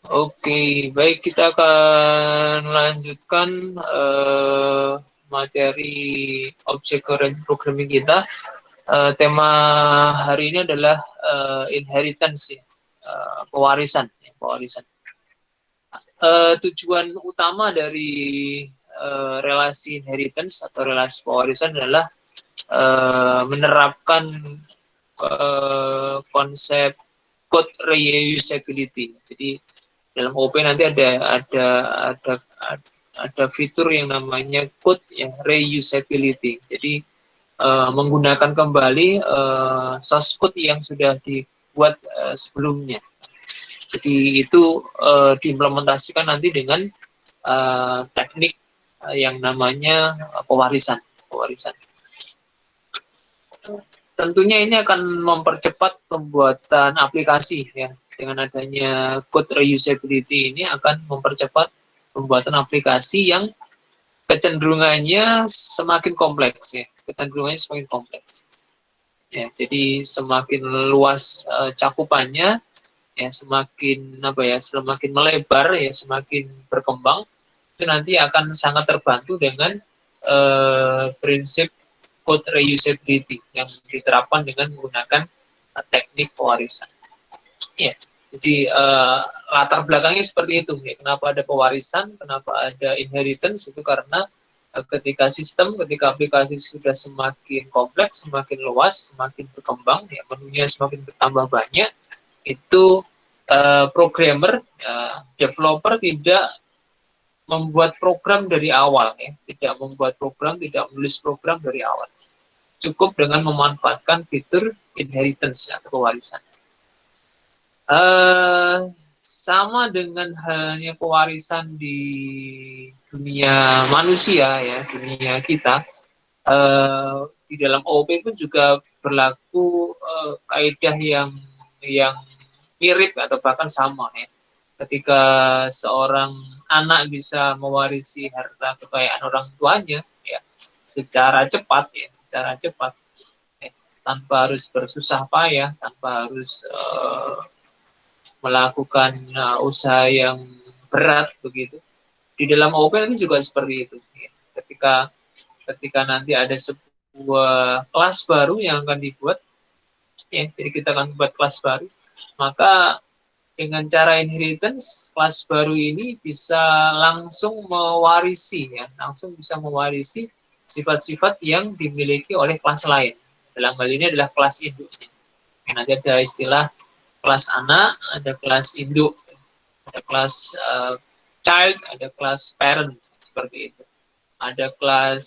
Oke, baik, kita akan lanjutkan materi object-oriented programming kita. Tema hari ini adalah inheritance, ya, pewarisan. Pewarisan. Tujuan utama dari relasi inheritance atau relasi pewarisan adalah menerapkan konsep code reusability. Jadi dalam OP nanti ada fitur yang namanya code yang reusability. Jadi menggunakan kembali source code yang sudah dibuat sebelumnya. Jadi itu diimplementasikan nanti dengan teknik yang namanya pewarisan. Tentunya ini akan mempercepat pembuatan aplikasi, ya. Dengan adanya code reusability ini akan mempercepat pembuatan aplikasi yang kecenderungannya semakin kompleks, ya. Kecenderungannya semakin kompleks. Ya, jadi semakin luas cakupannya, ya, semakin melebar, ya, semakin berkembang, itu nanti akan sangat terbantu dengan prinsip code reusability yang diterapkan dengan menggunakan teknik pewarisan. Ya, jadi latar belakangnya seperti itu. Ya. Kenapa ada pewarisan, kenapa ada inheritance, itu karena ketika aplikasi sudah semakin kompleks, semakin luas, semakin berkembang, ya, menunya semakin bertambah banyak, itu programmer, developer tidak membuat program dari awal, ya. Tidak membuat program, tidak menulis program dari awal. Cukup dengan memanfaatkan fitur inheritance atau pewarisan. Sama dengan halnya pewarisan di dunia manusia, ya, dunia kita, di dalam OOP pun juga berlaku kaidah yang mirip atau bahkan sama, ya. Ketika seorang anak bisa mewarisi harta kekayaan orang tuanya, ya, secara cepat, ya, tanpa harus bersusah payah, tanpa harus melakukan usaha yang berat begitu. Di dalam OOP nanti juga seperti itu. Ya. Ketika nanti ada sebuah kelas baru yang akan dibuat, ya, jadi kita akan buat kelas baru, maka dengan cara inheritance, kelas baru ini bisa langsung mewarisi, ya, langsung bisa mewarisi sifat-sifat yang dimiliki oleh kelas lain. Dalam hal ini adalah kelas induknya. Nanti ada istilah kelas anak, ada kelas induk, ada kelas child, ada kelas parent, seperti itu. Ada kelas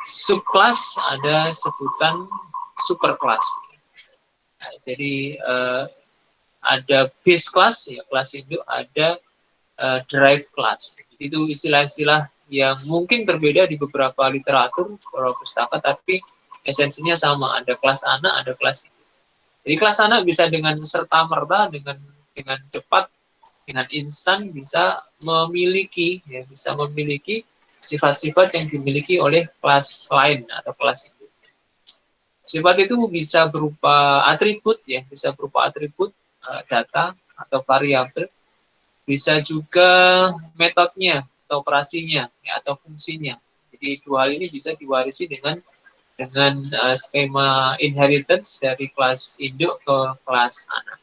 subkelas, ada sebutan superkelas. Nah, jadi ada base class, ya, kelas induk, ada drive class. Itu istilah-istilah yang mungkin berbeda di beberapa literatur, beberapa pustaka, tapi esensinya sama. Ada kelas anak, ada kelas induk. Jadi kelas anak bisa dengan serta-merta, dengan cepat, dengan instan bisa memiliki, ya, sifat-sifat yang dimiliki oleh kelas lain atau kelas induk. Sifat itu bisa berupa atribut, ya, bisa berupa atribut data atau variabel, bisa juga metodenya atau operasinya, ya, atau fungsinya. Jadi dua hal ini bisa diwarisi dengan skema inheritance dari kelas induk ke kelas anak.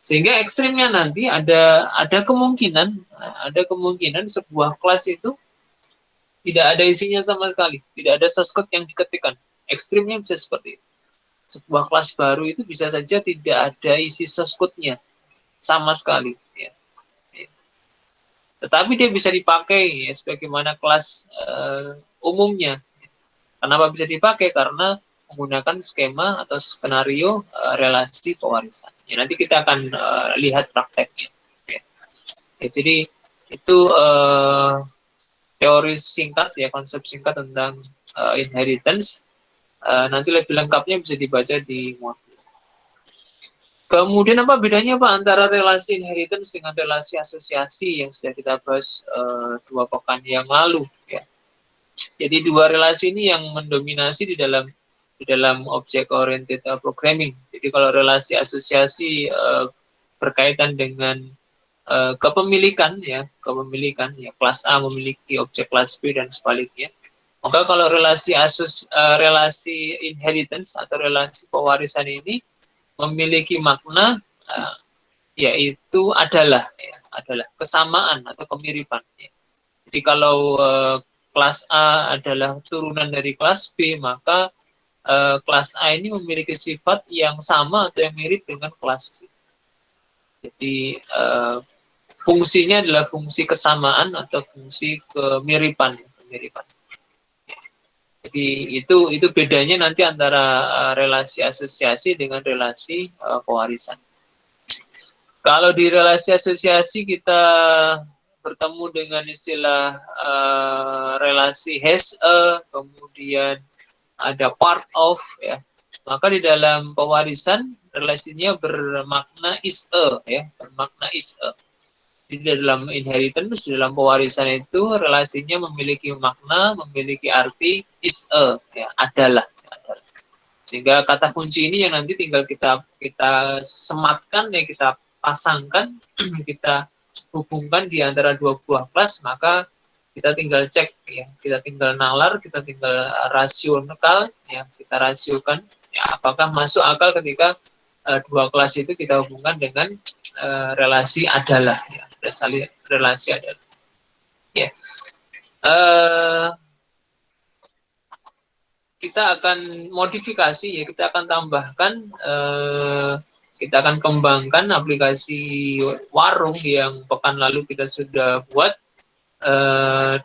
Sehingga ekstrimnya nanti ada kemungkinan sebuah kelas itu tidak ada isinya sama sekali, tidak ada source code yang diketikkan. Ekstrimnya bisa seperti itu. Sebuah kelas baru itu bisa saja tidak ada isi source code-nya sama sekali, ya. Tetapi dia bisa dipakai, ya, sebagaimana kelas umumnya. Kenapa bisa dipakai? Karena menggunakan skema atau skenario relasi pewarisan. Ya, nanti kita akan lihat prakteknya. Ya. Ya, jadi itu teori singkat, ya, konsep singkat tentang inheritance. Nanti lebih lengkapnya bisa dibaca di modul. Kemudian apa bedanya, Pak, antara relasi inheritance dengan relasi asosiasi yang sudah kita bahas 2 pekan yang lalu, ya. Jadi dua relasi ini yang mendominasi di dalam object oriented programming. Jadi kalau relasi asosiasi berkaitan dengan kepemilikan ya, kelas A memiliki objek kelas B dan sebaliknya. Maka kalau relasi inheritance atau relasi pewarisan ini memiliki makna yaitu adalah kesamaan atau kemiripan. Ya. Jadi kalau kelas A adalah turunan dari kelas B, maka kelas A ini memiliki sifat yang sama atau yang mirip dengan kelas B. Jadi fungsinya adalah fungsi kesamaan atau fungsi kemiripan. Jadi itu bedanya nanti antara relasi asosiasi dengan relasi pewarisan. Kalau di relasi asosiasi kita bertemu dengan istilah relasi has a, kemudian ada part of, ya. Maka di dalam pewarisan relasinya bermakna is a, ya, bermakna is a. Di dalam inheritance, di dalam pewarisan itu relasinya memiliki makna, memiliki arti is a, ya, adalah. Sehingga kata kunci ini yang nanti tinggal kita sematkan, ya, kita pasangkan, kita hubungkan di antara dua buah kelas, maka kita tinggal cek, ya, kita tinggal nalar, kita tinggal rasional, ya, kita rasiokan, ya, apakah masuk akal ketika dua kelas itu kita hubungkan dengan relasi adalah, ya, relasi adalah, ya. Kita akan modifikasi, ya, kita akan tambahkan, kita akan kembangkan aplikasi warung yang pekan lalu kita sudah buat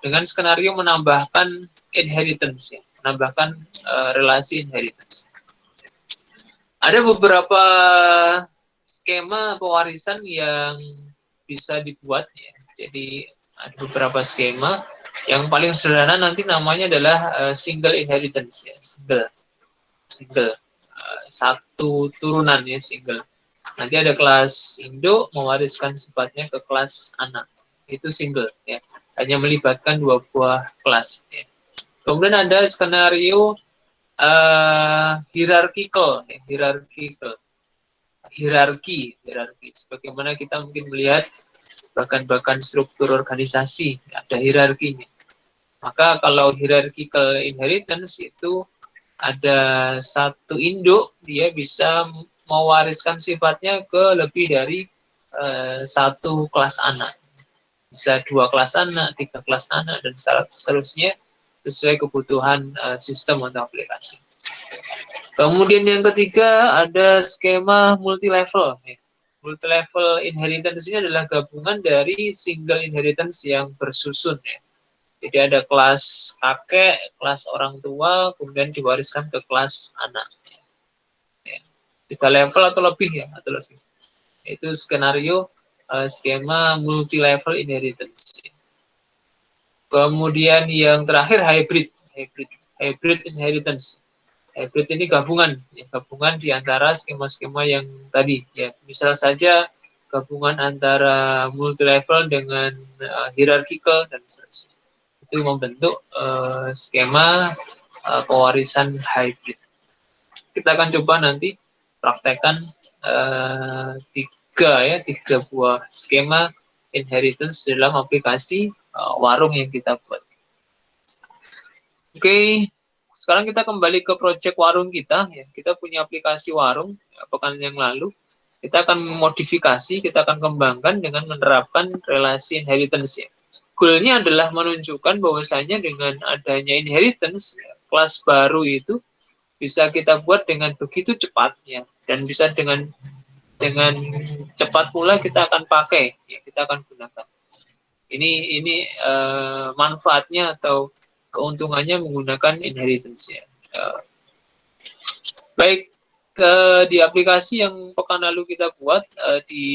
dengan skenario menambahkan inheritance, ya, menambahkan relasi inheritance. Ada beberapa skema pewarisan yang bisa dibuat, ya. Jadi ada beberapa skema. Yang paling sederhana nanti namanya adalah single inheritance, ya, single, satu turunan, ya, single. Nanti ada kelas induk mewariskan sifatnya ke kelas anak, itu single, ya, hanya melibatkan dua buah kelas, ya. Kemudian ada skenario hierarki, sebagaimana kita mungkin melihat bahkan struktur organisasi ada hierarkinya. Maka kalau hierarchical inheritance itu ada satu induk, dia bisa mewariskan sifatnya ke lebih dari satu kelas anak. Bisa 2 kelas anak, 3 kelas anak, dan seterusnya sesuai kebutuhan sistem atau aplikasi. Kemudian yang ketiga ada skema multi-level. Multi-level inheritance ini adalah gabungan dari single inheritance yang bersusun, ya. Jadi ada kelas kakek, kelas orang tua, kemudian diwariskan ke kelas anak. Ya. 3 level atau lebih, ya, atau lebih. Itu skenario skema multi-level inheritance. Kemudian yang terakhir hybrid inheritance. Hybrid ini gabungan, ya, gabungan di antara skema-skema yang tadi, ya. Misal saja gabungan antara multi-level dengan hierarchical dan seterusnya. Itu membentuk skema pewarisan hybrid. Kita akan coba nanti praktekkan tiga buah skema inheritance dalam aplikasi warung yang kita buat. Oke, sekarang kita kembali ke project warung kita. Ya. Kita punya aplikasi warung pekan yang lalu. Kita akan modifikasi, kita akan kembangkan dengan menerapkan relasi inheritance, ya. Goalnya adalah menunjukkan bahwasanya dengan adanya inheritance, kelas baru itu bisa kita buat dengan begitu cepat, ya, dan bisa dengan cepat pula kita akan pakai, ya, kita akan gunakan. Ini manfaatnya atau keuntungannya menggunakan inheritance, ya. Baik, di aplikasi yang pekan lalu kita buat di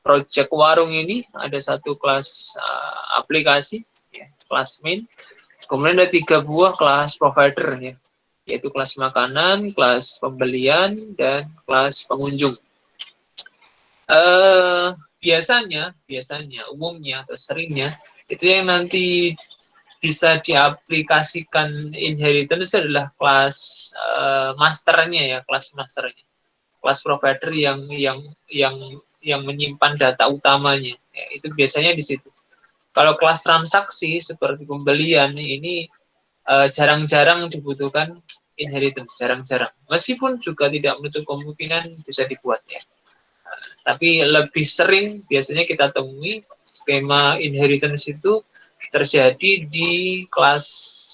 project warung ini ada satu kelas aplikasi, ya, kelas main. Kemudian ada 3 buah kelas provider, ya, yaitu kelas makanan, kelas pembelian, dan kelas pengunjung. Biasanya, umumnya atau seringnya itu yang nanti bisa diaplikasikan inheritance adalah kelas masternya, ya, kelas masternya. kelas provider yang menyimpan data utamanya. Ya, itu biasanya di situ. Kalau kelas transaksi seperti pembelian ini jarang-jarang dibutuhkan inheritance, jarang-jarang. Meskipun juga tidak menutup kemungkinan bisa dibuat ya. Tapi lebih sering biasanya kita temui skema inheritance itu terjadi di kelas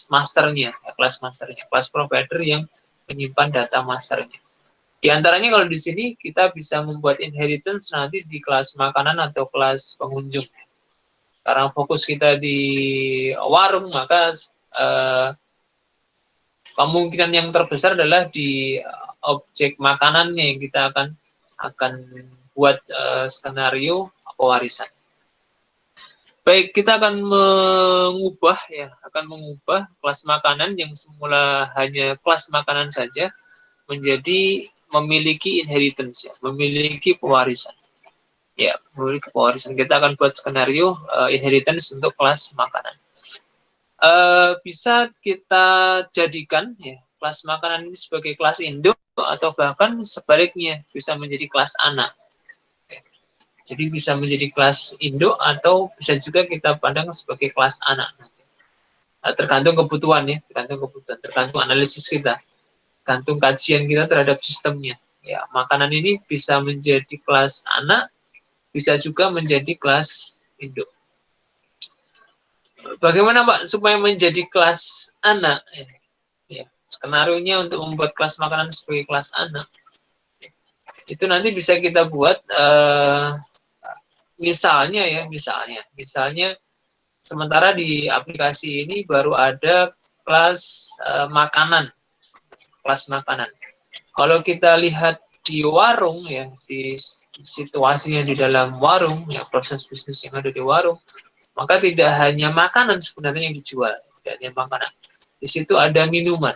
masternya, kelas provider yang menyimpan data masternya. Di antaranya kalau di sini kita bisa membuat inheritance nanti di kelas makanan atau kelas pengunjung. Karena fokus kita di warung, maka kemungkinan yang terbesar adalah di objek makanannya yang kita akan buat skenario pewarisan. Baik, kita akan mengubah kelas makanan yang semula hanya kelas makanan saja menjadi memiliki inheritance, ya, memiliki pewarisan. Ya, memiliki pewarisan. Kita akan buat skenario inheritance untuk kelas makanan. Bisa kita jadikan ya kelas makanan ini sebagai kelas induk atau bahkan sebaliknya bisa menjadi kelas anak. Jadi bisa menjadi kelas induk atau bisa juga kita pandang sebagai kelas anak. Tergantung kebutuhan ya, tergantung analisis kita, tergantung kajian kita terhadap sistemnya. Ya, makanan ini bisa menjadi kelas anak, bisa juga menjadi kelas induk. Bagaimana Pak supaya menjadi kelas anak? Ya, skenario-nya untuk membuat kelas makanan sebagai kelas anak itu nanti bisa kita buat misalnya sementara di aplikasi ini baru ada kelas makanan. Kalau kita lihat di warung ya, di situasinya di dalam warung ya, proses bisnis yang ada di warung, maka tidak hanya makanan sebenarnya yang dijual, tidak hanya makanan. Di situ ada minuman.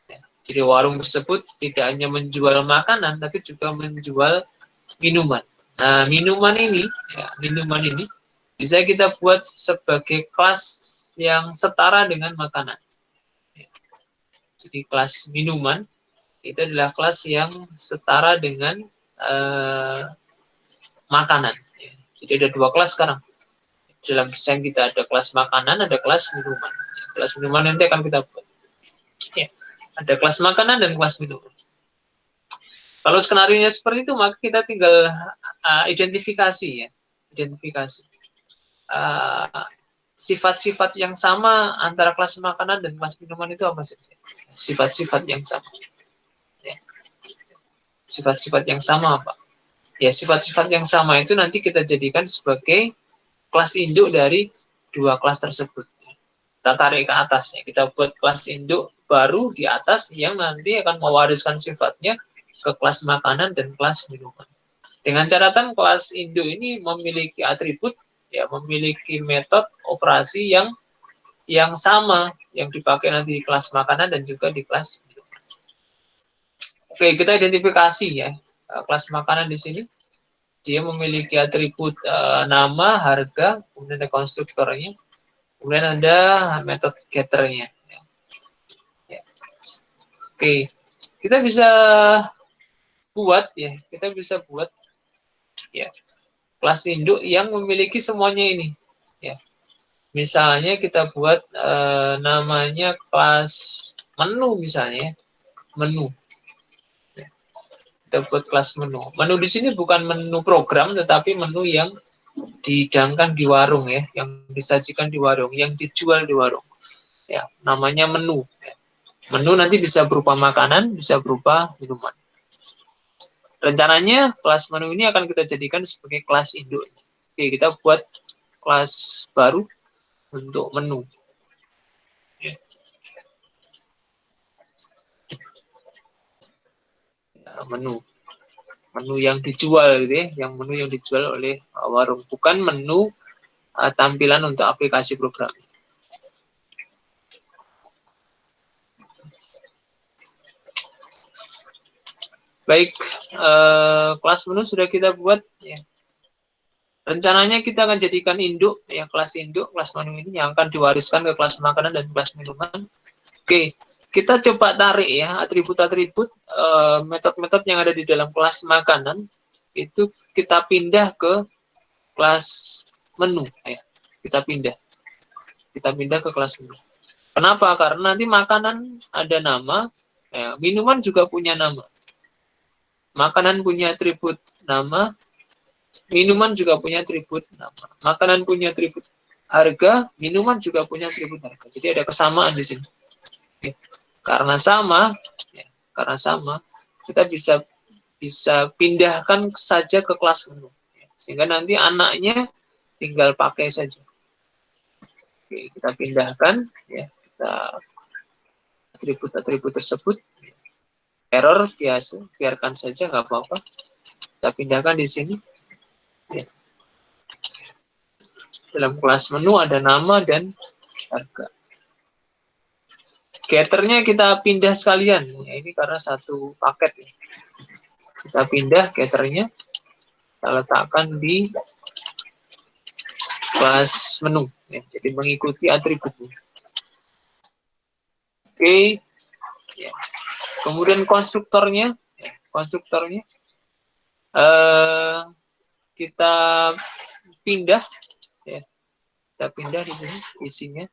Ya, jadi warung tersebut tidak hanya menjual makanan, tapi juga menjual minuman. Nah, minuman ini bisa kita buat sebagai kelas yang setara dengan makanan. Jadi kelas minuman itu adalah kelas yang setara dengan makanan. Jadi ada dua kelas sekarang. Dalam desain kita ada kelas makanan, ada kelas minuman. Kelas minuman nanti akan kita buat. Ya, ada kelas makanan dan kelas minuman. Kalau skenario-nya seperti itu, maka kita tinggal identifikasi ya. Sifat-sifat yang sama antara kelas makanan dan kelas minuman itu apa saja? Sifat-sifat yang sama. Ya. Sifat-sifat yang sama apa? Ya, sifat-sifat yang sama itu nanti kita jadikan sebagai kelas induk dari dua kelas tersebut. Kita tarik ke atas ya. Kita buat kelas induk baru di atas yang nanti akan mewariskan sifatnya ke kelas makanan dan kelas minuman. Dengan catatan kelas induk ini memiliki atribut ya, memiliki metode operasi yang sama yang dipakai nanti di kelas makanan dan juga di kelas minuman. Oke, kita identifikasi ya kelas makanan di sini. Dia memiliki atribut nama, harga, kemudian ada konstruktornya, kemudian ada metode getternya. Ya. Oke, kita bisa buat ya kelas induk yang memiliki semuanya ini. Ya. Misalnya kita buat namanya kelas menu misalnya, menu. Kita buat kelas menu. Menu di sini bukan menu program, tetapi menu yang dihidangkan di warung ya, yang disajikan di warung, yang dijual di warung. Ya, namanya menu. Menu nanti bisa berupa makanan, bisa berupa minuman. Rencananya kelas menu ini akan kita jadikan sebagai kelas induk. Oke, kita buat kelas baru untuk menu. Ya. Menu yang dijual gitu ya, menu yang dijual oleh warung, bukan menu tampilan untuk aplikasi program. Baik, kelas menu sudah kita buat ya. Rencananya kita akan jadikan induk ya, kelas induk, kelas menu ini yang akan diwariskan ke kelas makanan dan kelas minuman. Oke, kita coba tarik ya atribut-atribut metode-metode yang ada di dalam kelas makanan itu kita pindah ke kelas menu ya. Kita pindah ke kelas menu. Kenapa? Karena nanti makanan ada nama, ya, minuman juga punya nama. Makanan punya atribut nama, minuman juga punya atribut nama. Makanan punya atribut harga, minuman juga punya atribut harga. Jadi ada kesamaan di sini. Ya. Karena sama, kita bisa pindahkan saja ke kelas menu. Ya. Sehingga nanti anaknya tinggal pakai saja. Oke, kita pindahkan, ya, kita atribut-atribut tersebut. Error biasa, biarkan saja, nggak apa-apa. Kita pindahkan di sini. Ya. Dalam kelas menu ada nama dan harga. Getternya kita pindah sekalian. Ya, ini karena satu paket. Ya. Kita pindah getternya, kita letakkan di kelas menu. Ya, jadi mengikuti atributnya. Oke. Ya. Kemudian konstruktornya, kita pindah, ya. Kita pindah di sini isinya.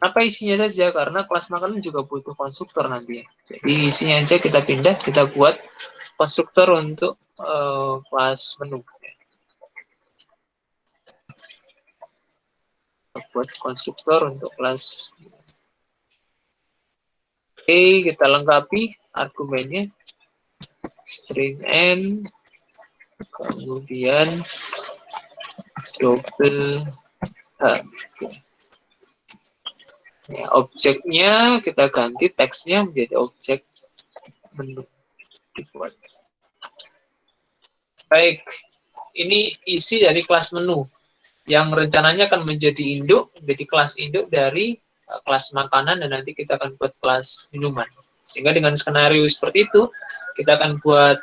Apa isinya saja, karena kelas makanan juga butuh konstruktor nanti. Jadi isinya aja kita pindah, kita buat konstruktor untuk kelas menu. Kita buat konstruktor untuk kelas. Oke, kita lengkapi argumennya. String n, kemudian double h. Ya, objeknya kita ganti teksnya menjadi objek menu. Dibuat. Baik, ini isi dari kelas menu yang rencananya akan menjadi induk, menjadi kelas induk dari kelas makanan, dan nanti kita akan buat kelas minuman. Sehingga dengan skenario seperti itu, kita akan buat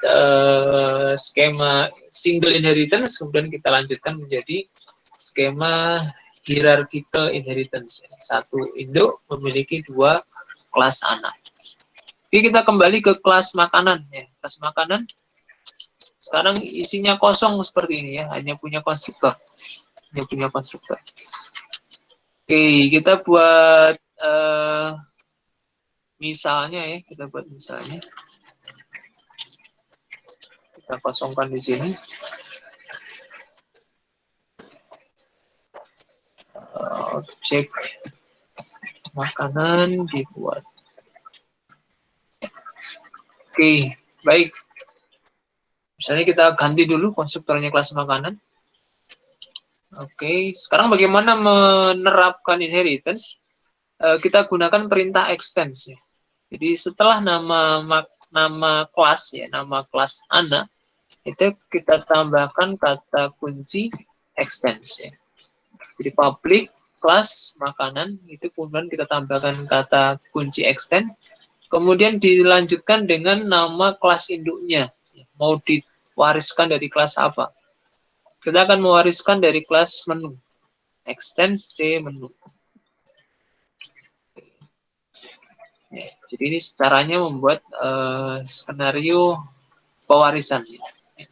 skema single inheritance, kemudian kita lanjutkan menjadi skema hierarchical inheritance. Satu induk memiliki dua kelas anak. Jadi kita kembali ke kelas makanan. Ya. Kelas makanan sekarang isinya kosong seperti ini ya, hanya punya konstruktor. Oke, kita buat misalnya ya, kita kosongkan di sini. Objek makanan dibuat. Oke, baik. Misalnya kita ganti dulu konstruktornya kelas makanan. Oke, sekarang bagaimana menerapkan inheritance? Kita gunakan perintah extends. Ya. Jadi setelah nama kelas ya, nama kelas anak, itu kita tambahkan kata kunci extends. Ya. Jadi public kelas makanan itu kemudian kita tambahkan kata kunci extend, kemudian dilanjutkan dengan nama kelas induknya. Mau diwariskan dari kelas apa? Kita akan mewariskan dari kelas menu. Extend C menu. Ya, jadi ini caranya membuat skenario pewarisan. Ya,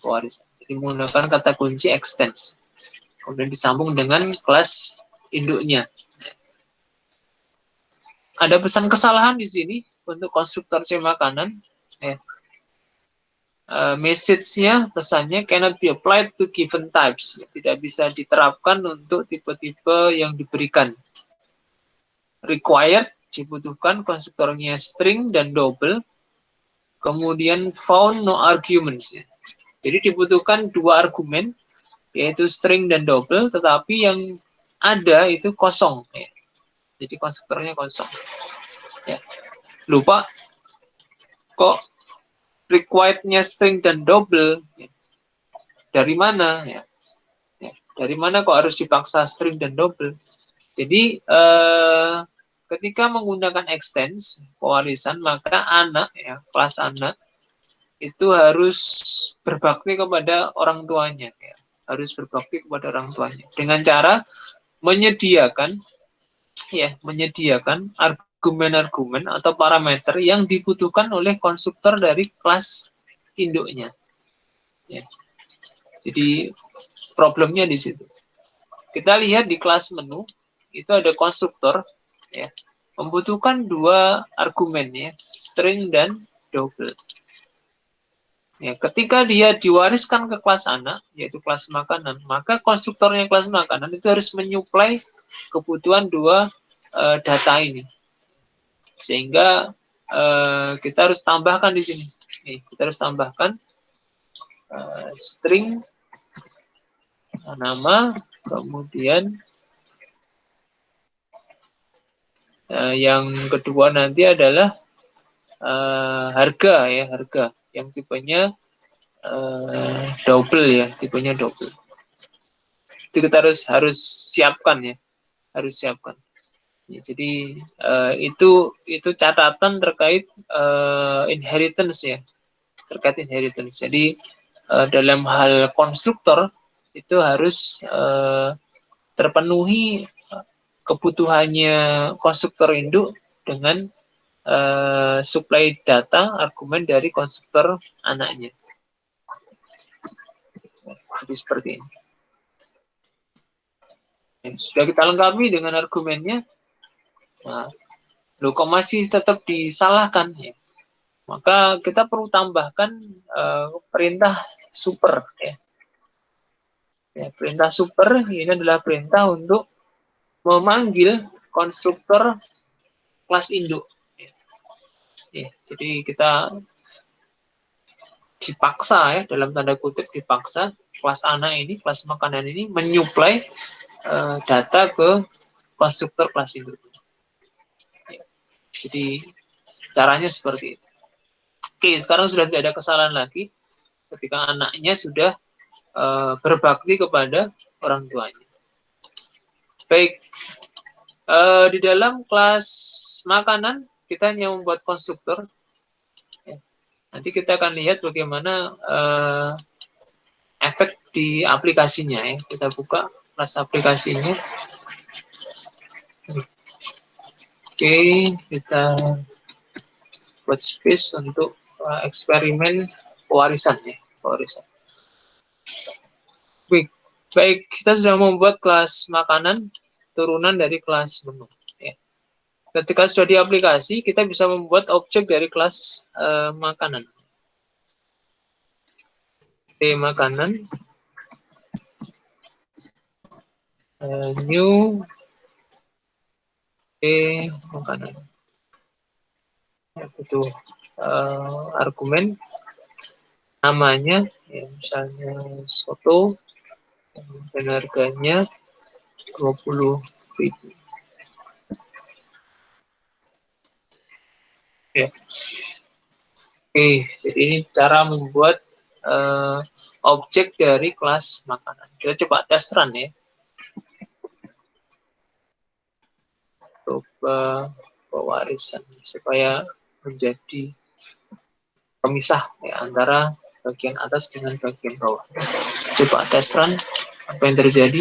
pewarisan. Jadi menggunakan kata kunci extends. Kemudian disambung dengan kelas induknya. Ada pesan kesalahan di sini untuk konstruktor C makanan. Ya. Message-nya, pesannya cannot be applied to given types. Tidak bisa diterapkan untuk tipe-tipe yang diberikan. Required, dibutuhkan konstruktornya string dan double. Kemudian found no arguments. Jadi dibutuhkan dua argumen, yaitu string dan double, tetapi yang ada itu kosong. Ya. Jadi konstruktornya kosong. Ya. Lupa, kok required-nya string dan double? Ya. Dari mana? Ya. Ya. Dari mana kok harus dipaksa string dan double? Jadi ketika menggunakan extends pewarisan, maka anak ya, kelas anak itu harus berbakti kepada orang tuanya ya. Harus berbakti kepada orang tuanya dengan cara menyediakan argumen argumen-argumen atau parameter yang dibutuhkan oleh konstruktor dari kelas induknya. Ya. Jadi problemnya di situ. Kita lihat di kelas menu itu ada konstruktor, ya, membutuhkan dua argumen, ya, string dan double. Ya, ketika dia diwariskan ke kelas anak, yaitu kelas makanan, maka konstruktornya kelas makanan itu harus menyuplai kebutuhan dua data ini. Sehingga kita harus tambahkan di sini. Nih, kita harus tambahkan string nama, kemudian yang kedua nanti adalah harga, ya, harga yang tipenya double, ya, tipenya double. Itu kita harus siapkan, ya, harus siapkan. Ya, jadi itu catatan terkait inheritance, ya, terkait inheritance. Jadi dalam hal konstruktor itu harus terpenuhi kebutuhannya konstruktor induk dengan supply data argumen dari konstruktor anaknya. Jadi seperti ini. Sudah kita lengkapi dengan argumennya. Nah, loh, kok masih tetap disalahkan, ya? Maka kita perlu tambahkan perintah super, ya. Ya, perintah super ini adalah perintah untuk memanggil konstruktor kelas induk. Ya, jadi kita dipaksa, ya, dalam tanda kutip dipaksa, kelas anak ini, kelas makanan ini menyuplai data ke konstruktor kelas induk. Ya, jadi caranya seperti itu. Oke, sekarang sudah tidak ada kesalahan lagi ketika anaknya sudah berbakti kepada orang tuanya. Baik, di dalam kelas makanan kita hanya membuat konstruktor. Nanti kita akan lihat bagaimana efek di aplikasinya, ya. Kita buka kelas aplikasinya. Oke, kita buat space untuk eksperimen pewarisan, ya, pewarisan. Baik, kita sudah membuat kelas makanan turunan dari kelas menu. Ya. Ketika sudah di aplikasi, kita bisa membuat objek dari kelas makanan. Makanan, new makanan. Itu argumen namanya, ya, misalnya soto, dan harganya 20.000. Ya. Oke, jadi ini cara membuat objek dari kelas makanan. Kita coba tes run, ya. Coba pewarisan supaya menjadi pemisah, ya, antara bagian atas dengan bagian bawah. Coba tes run, apa yang terjadi?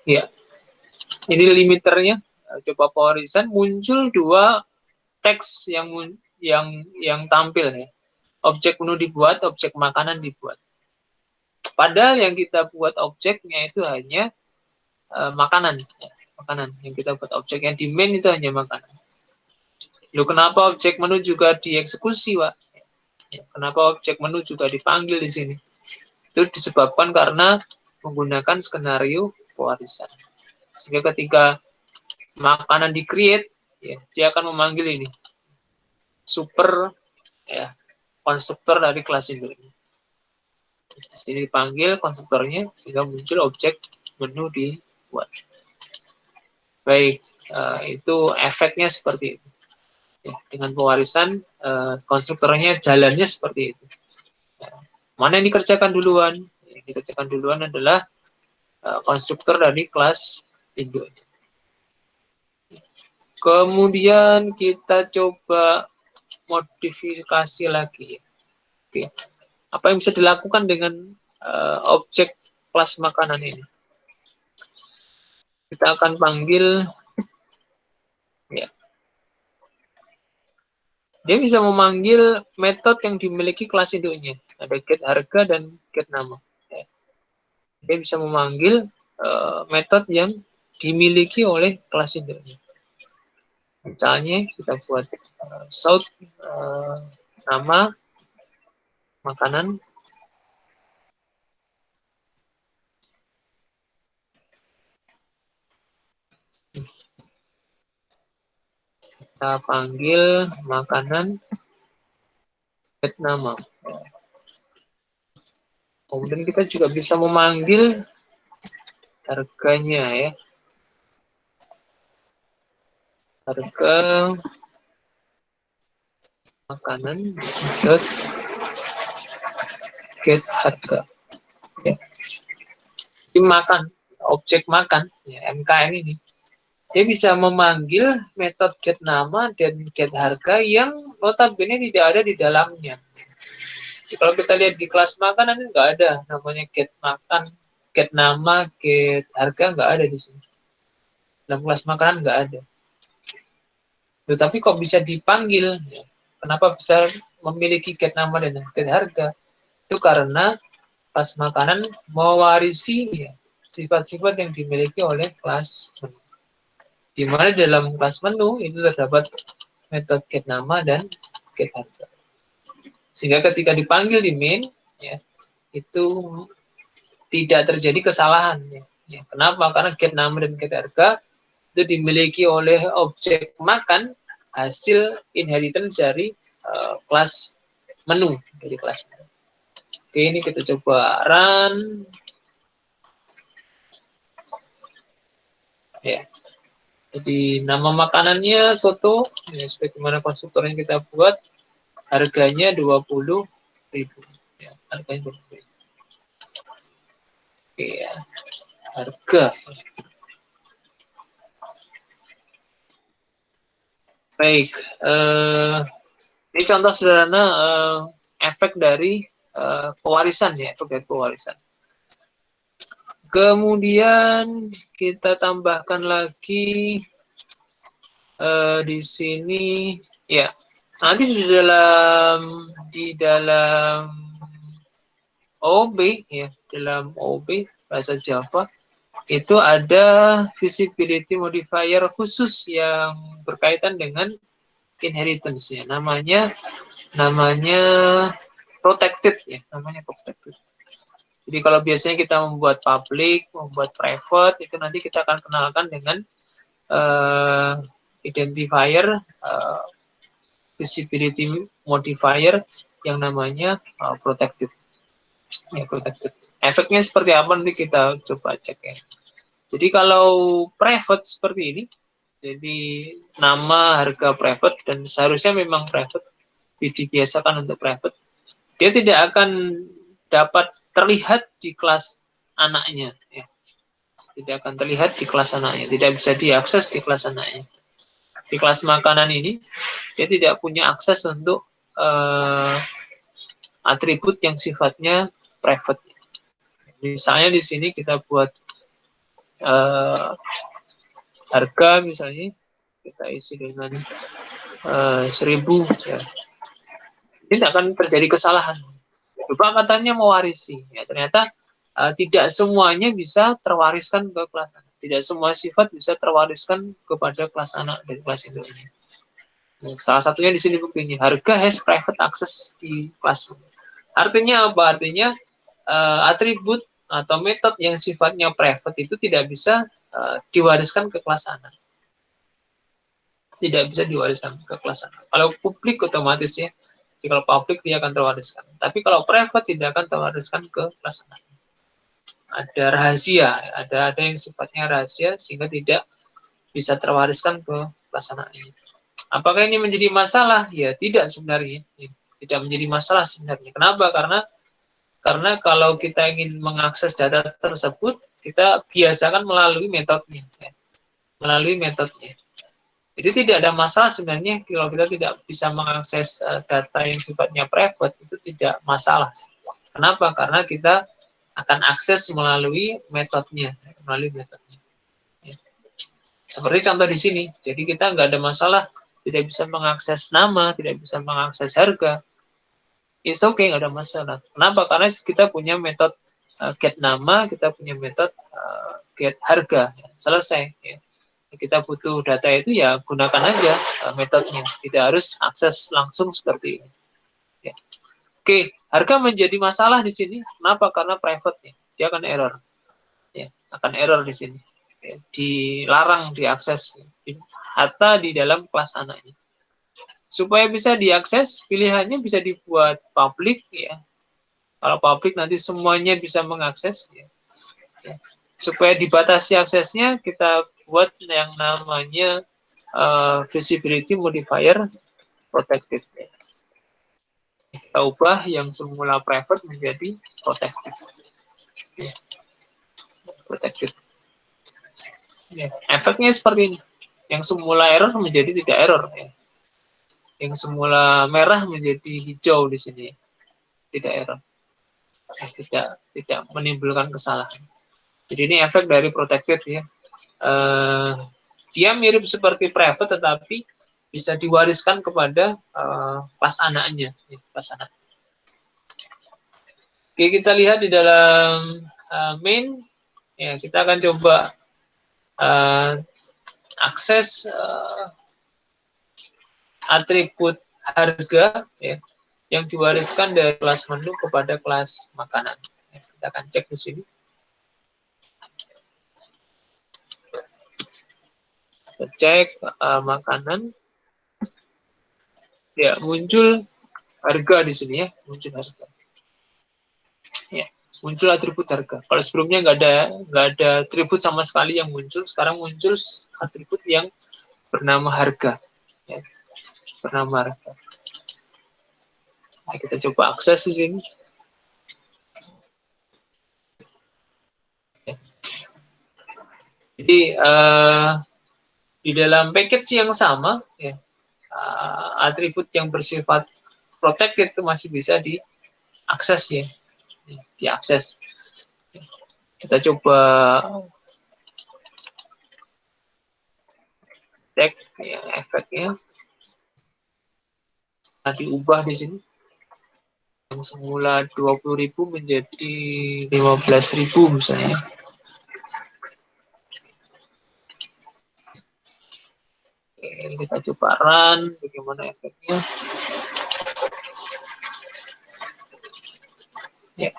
Ya, ini limiternya. Coba pewarisan, muncul dua teks yang tampil, ya. Objek menu dibuat, objek makanan dibuat. Padahal yang kita buat objeknya itu hanya makanan, ya. Makanan yang kita buat objek, yang di main itu hanya makanan. Loh, kenapa objek menu juga dieksekusi, Pak? Ya, kenapa objek menu juga dipanggil di sini? Itu disebabkan karena menggunakan skenario pewarisan. Sehingga ketika makanan di-create, ya, dia akan memanggil ini super, ya, konstruktor dari kelas induk ini. Di sini dipanggil konstruktornya sehingga muncul objek menu dibuat. Baik, itu efeknya seperti itu. Ya, dengan pewarisan konstruktornya jalannya seperti itu. Ya, mana yang dikerjakan duluan? Yang dikerjakan duluan adalah konstruktor dari kelas induknya. Kemudian kita coba modifikasi lagi. Oke. Apa yang bisa dilakukan dengan objek kelas makanan ini. Kita akan panggil, ya. Dia bisa memanggil metode yang dimiliki kelas induknya. Ada get harga dan get nama. Ya. Dia bisa memanggil metode yang dimiliki oleh kelas induknya. Misalnya kita buat shout nama makanan. Kita panggil makanan get nama. Kemudian kita juga bisa memanggil harganya, ya. Harga makanan get harga. Ya. Ini makan, objek makan, ya, MKN ini. Dia bisa memanggil metode get nama dan get harga yang notabene tidak ada di dalamnya. Jadi, kalau kita lihat di kelas makan nanti nggak ada namanya get makan, get nama, get harga, nggak ada di sini. Dalam kelas makanan nggak ada. Tetapi kok bisa dipanggil? Ya. Kenapa bisa memiliki get nama dan get harga? Itu karena kelas makanan mewarisi, ya, sifat-sifat yang dimiliki oleh kelas menu. Di mana dalam kelas menu itu terdapat metode get nama dan get harga. Sehingga ketika dipanggil di main, ya, itu tidak terjadi kesalahan. Ya. Kenapa? Karena get nama dan get harga itu dimiliki oleh objek makan hasil inheritance dari kelas menu, dari kelas menu. Oke, ini kita coba run. Ya. Jadi nama makanannya soto, ya, sebagaimana konstruktor yang kita buat, harganya 20.000. Ya, harganya 20.000. Oke, ya. Harga. Baik, ini contoh sederhana efek dari pewarisan, ya, efek dari pewarisan. Kemudian kita tambahkan lagi di sini, ya. Nanti di dalam OOB, ya, dalam OOB bahasa Java itu ada visibility modifier khusus yang berkaitan dengan inheritance, ya. Namanya protected, ya, namanya protected. Jadi kalau biasanya kita membuat public, membuat private, itu nanti kita akan kenalkan dengan identifier visibility modifier yang namanya protected. Ya, protected. Efeknya seperti apa nanti kita coba cek, ya. Jadi kalau private seperti ini, jadi nama, harga private, dan seharusnya memang private, dibiasakan untuk private, dia tidak akan dapat terlihat di kelas anaknya, ya. Tidak akan terlihat di kelas anaknya, tidak bisa diakses di kelas anaknya. Di kelas makanan ini, dia tidak punya akses untuk atribut yang sifatnya private. Misalnya di sini kita buat harga, misalnya kita isi dengan 1.000, ya. Ini tidak akan terjadi kesalahan. Coba katanya mewarisi, ya, ternyata tidak semuanya bisa terwariskan ke kelas anak. Tidak semua sifat bisa terwariskan kepada kelas anak dari kelas itu. Salah satunya di sini buktinya, harga has private access di kelas. Artinya apa? Artinya atribut atau metode yang sifatnya private itu tidak bisa diwariskan ke kelas anak. Tidak bisa diwariskan ke kelas anak. Kalau publik otomatis, ya. Jadi kalau publik dia akan terwariskan. Tapi kalau private tidak akan terwariskan ke kelas anak. Ada rahasia, ada yang sifatnya rahasia sehingga tidak bisa terwariskan ke kelas anaknya. Apakah ini menjadi masalah? Ya tidak sebenarnya. Tidak menjadi masalah sebenarnya. Kenapa? Karena kalau kita ingin mengakses data tersebut, kita biasakan melalui metodenya. Ya. Melalui metodenya. Jadi tidak ada masalah sebenarnya kalau kita tidak bisa mengakses data yang sifatnya private, itu tidak masalah. Kenapa? Karena kita akan akses melalui metodenya, Ya. Seperti contoh di sini, jadi kita nggak ada masalah, tidak bisa mengakses nama, tidak bisa mengakses harga, it's okay, nggak ada masalah. Kenapa? Karena kita punya metode get nama, kita punya metode get harga, selesai. Ya. Kita butuh data itu ya gunakan aja metodenya, tidak harus akses langsung seperti ini. Ya. Oke, harga menjadi masalah di sini. Kenapa? Karena private ya, dia akan error. Ya, akan error di sini. Ya, dilarang diakses atau di dalam kelas anaknya. Supaya bisa diakses, pilihannya bisa dibuat public ya. Kalau public nanti semuanya bisa mengakses ya. Ya. Supaya dibatasi aksesnya, kita buat yang namanya visibility modifier protected. Ya. Kita ubah yang semula private menjadi protected. Ya. Protected. Ya. Efeknya seperti ini. Yang semula error menjadi tidak error. Ya. Yang semula merah menjadi hijau di sini. Tidak error. Tidak menimbulkan kesalahan. Jadi ini efek dari protected ya. Dia mirip seperti private tetapi bisa diwariskan kepada kelas anaknya. Kelas anak. Oke, kita lihat di dalam main. Ya, kita akan coba akses atribut harga ya, yang diwariskan dari kelas menu kepada kelas makanan. Ya, kita akan cek di sini. Kita cek makanan. Ya, muncul harga di sini ya, muncul harga. Ya, muncul atribut harga. Kalau sebelumnya nggak ada atribut sama sekali yang muncul, sekarang muncul atribut yang bernama harga. Ya, bernama harga. Nah, kita coba akses di sini. Ya. Jadi di dalam package yang sama, ya, atribut yang bersifat protected itu masih bisa diakses ya, diakses. Kita coba cek ya, efeknya. Nah, diubah di sini. Yang semula 20.000 menjadi 15.000 misalnya. Oke, kita coba run, bagaimana efeknya. Ya.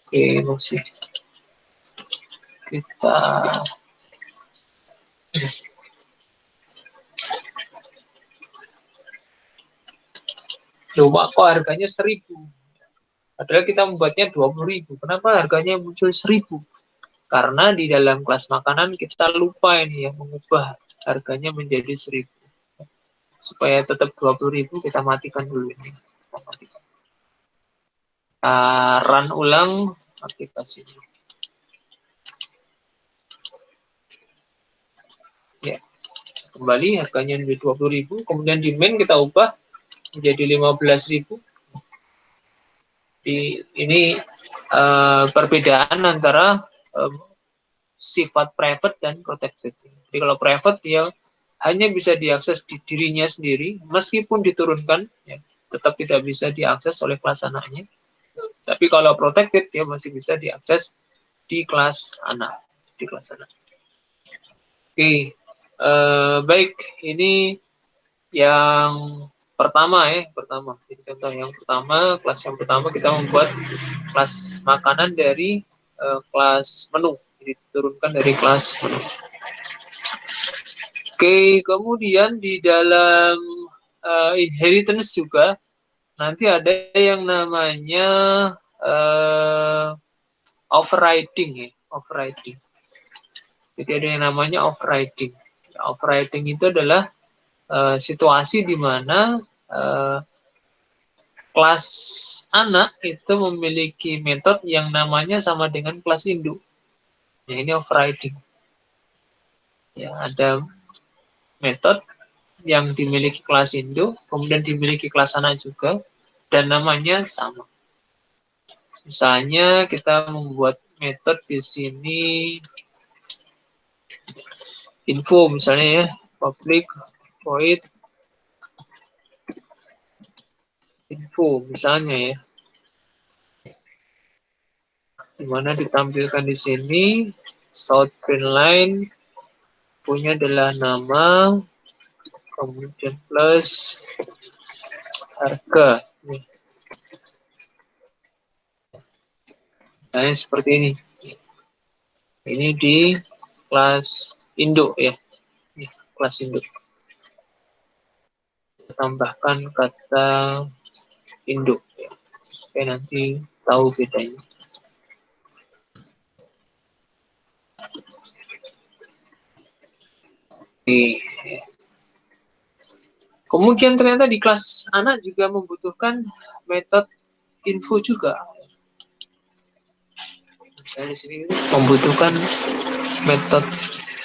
Oke, masih kita coba kok harganya 1.000. Padahal kita membuatnya 20.000. Kenapa harganya muncul 1.000? Karena di dalam kelas makanan kita lupa ini ya, mengubah harganya menjadi 1.000. Supaya tetap 20.000 kita matikan dulu ini. Run ulang aplikasi ini. Ya, kembali harganya menjadi 20.000, kemudian di main kita ubah menjadi 15.000. Ini perbedaan antara sifat private dan protected. Jadi kalau private dia hanya bisa diakses di dirinya sendiri, meskipun diturunkan, ya, tetap tidak bisa diakses oleh kelas anaknya. Tapi kalau protected dia masih bisa diakses di kelas anak, di kelas anak. Oke, baik, ini yang pertama ya, pertama. Jadi contoh yang pertama, kelas yang pertama kita membuat kelas makanan dari kelas menu, jadi diturunkan dari kelas menu. Oke, kemudian di dalam inheritance juga nanti ada yang namanya overriding ya, overriding. Jadi ada yang namanya overriding. Overriding itu adalah situasi di mana kelas anak itu memiliki metode yang namanya sama dengan kelas induk. Ya, ini overriding. Ya, ada metode yang dimiliki kelas induk, kemudian dimiliki kelas anak juga, dan namanya sama. Misalnya kita membuat metode di sini info misalnya ya, public void info misalnya ya, dimana ditampilkan di sini south print line punya adalah nama, kemudian plus harga. Misalnya seperti ini. Ini di kelas induk ya, kelas induk. Tambahkan kata induk ya. Oke, nanti tahu bedanya. Oke. Kemudian ternyata di kelas anak juga membutuhkan metode info juga. Misalnya di sini membutuhkan metode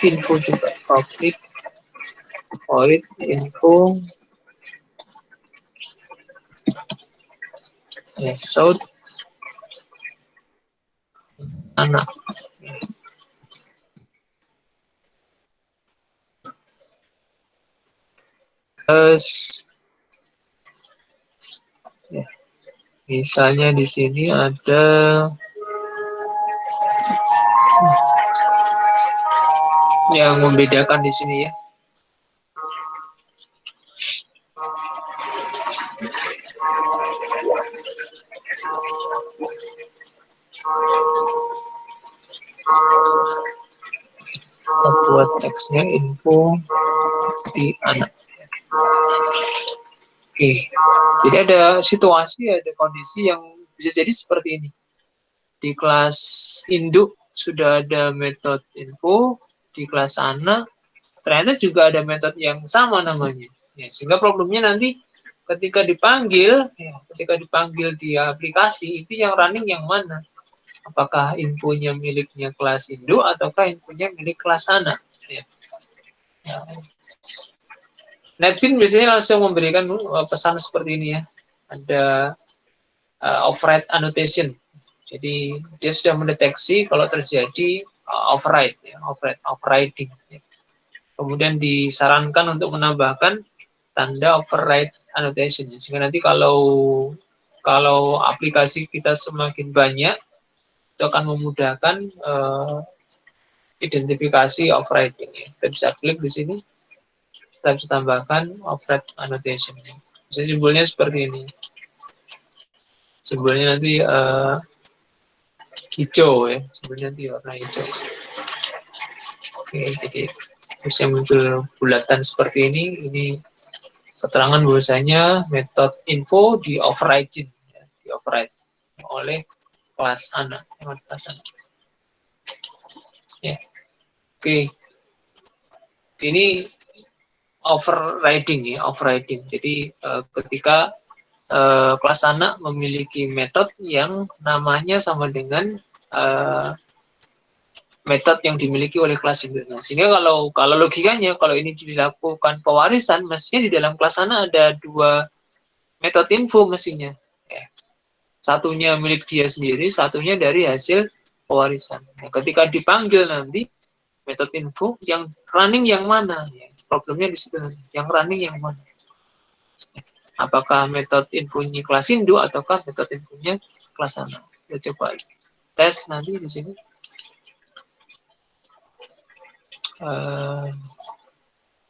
info juga, public void info south anak. Terus ya, misalnya di sini ada yang membedakan di sini ya. Kita buat teksnya info di anak. Oke, jadi ada situasi, ada kondisi yang bisa jadi seperti ini. Di kelas induk sudah ada metode info, di kelas anak ternyata juga ada metode yang sama namanya. Ya, sehingga problemnya nanti ketika dipanggil di aplikasi itu yang running yang mana? Apakah infonya miliknya kelas induk ataukah infonya milik kelas anak? Ya. NetBeans biasanya langsung memberikan pesan seperti ini ya. Ada override annotation. Jadi dia sudah mendeteksi kalau terjadi overriding. Kemudian disarankan untuk menambahkan tanda override annotation. Sehingga nanti kalau aplikasi kita semakin banyak, itu akan memudahkan identifikasi overriding. Kita bisa klik di sini, kita bisa tambahkan override annotation. Jadi simbolnya seperti ini. Simbolnya nanti hijau ya, simbolnya nanti warna hijau. Oke, jadi terus yang muncul bulatan seperti ini keterangan bahwasanya metode info di override oleh kelas anak. Ya. Oke, ini overriding. Jadi ketika kelas anak memiliki metode yang namanya sama dengan metode yang dimiliki oleh kelas induk. Nah, sehingga kalau logikanya kalau ini dilakukan pewarisan, mestinya di dalam kelas anak ada dua metode info mestinya. Satunya milik dia sendiri, satunya dari hasil pewarisan. Nah, ketika dipanggil nanti metode info yang running yang mana? Problemnya di situ nanti. Yang running yang mana? Apakah metode infonya kelas induk ataukah metode infonya kelas anak? Kita coba tes nanti di sini.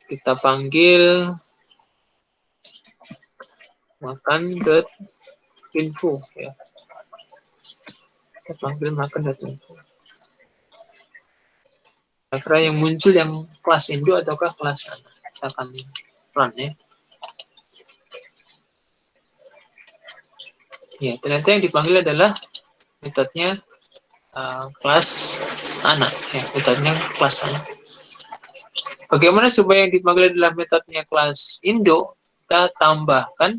Kita panggil makan.info ya. Kita panggil makan.info. Kira-kira yang muncul yang kelas induk ataukah kelas anak? Kita akan run ya. Ya, ternyata yang dipanggil adalah metodenya kelas anak ya, metodenya kelas anak. Bagaimana supaya yang dipanggil adalah metodenya kelas induk? Kita tambahkan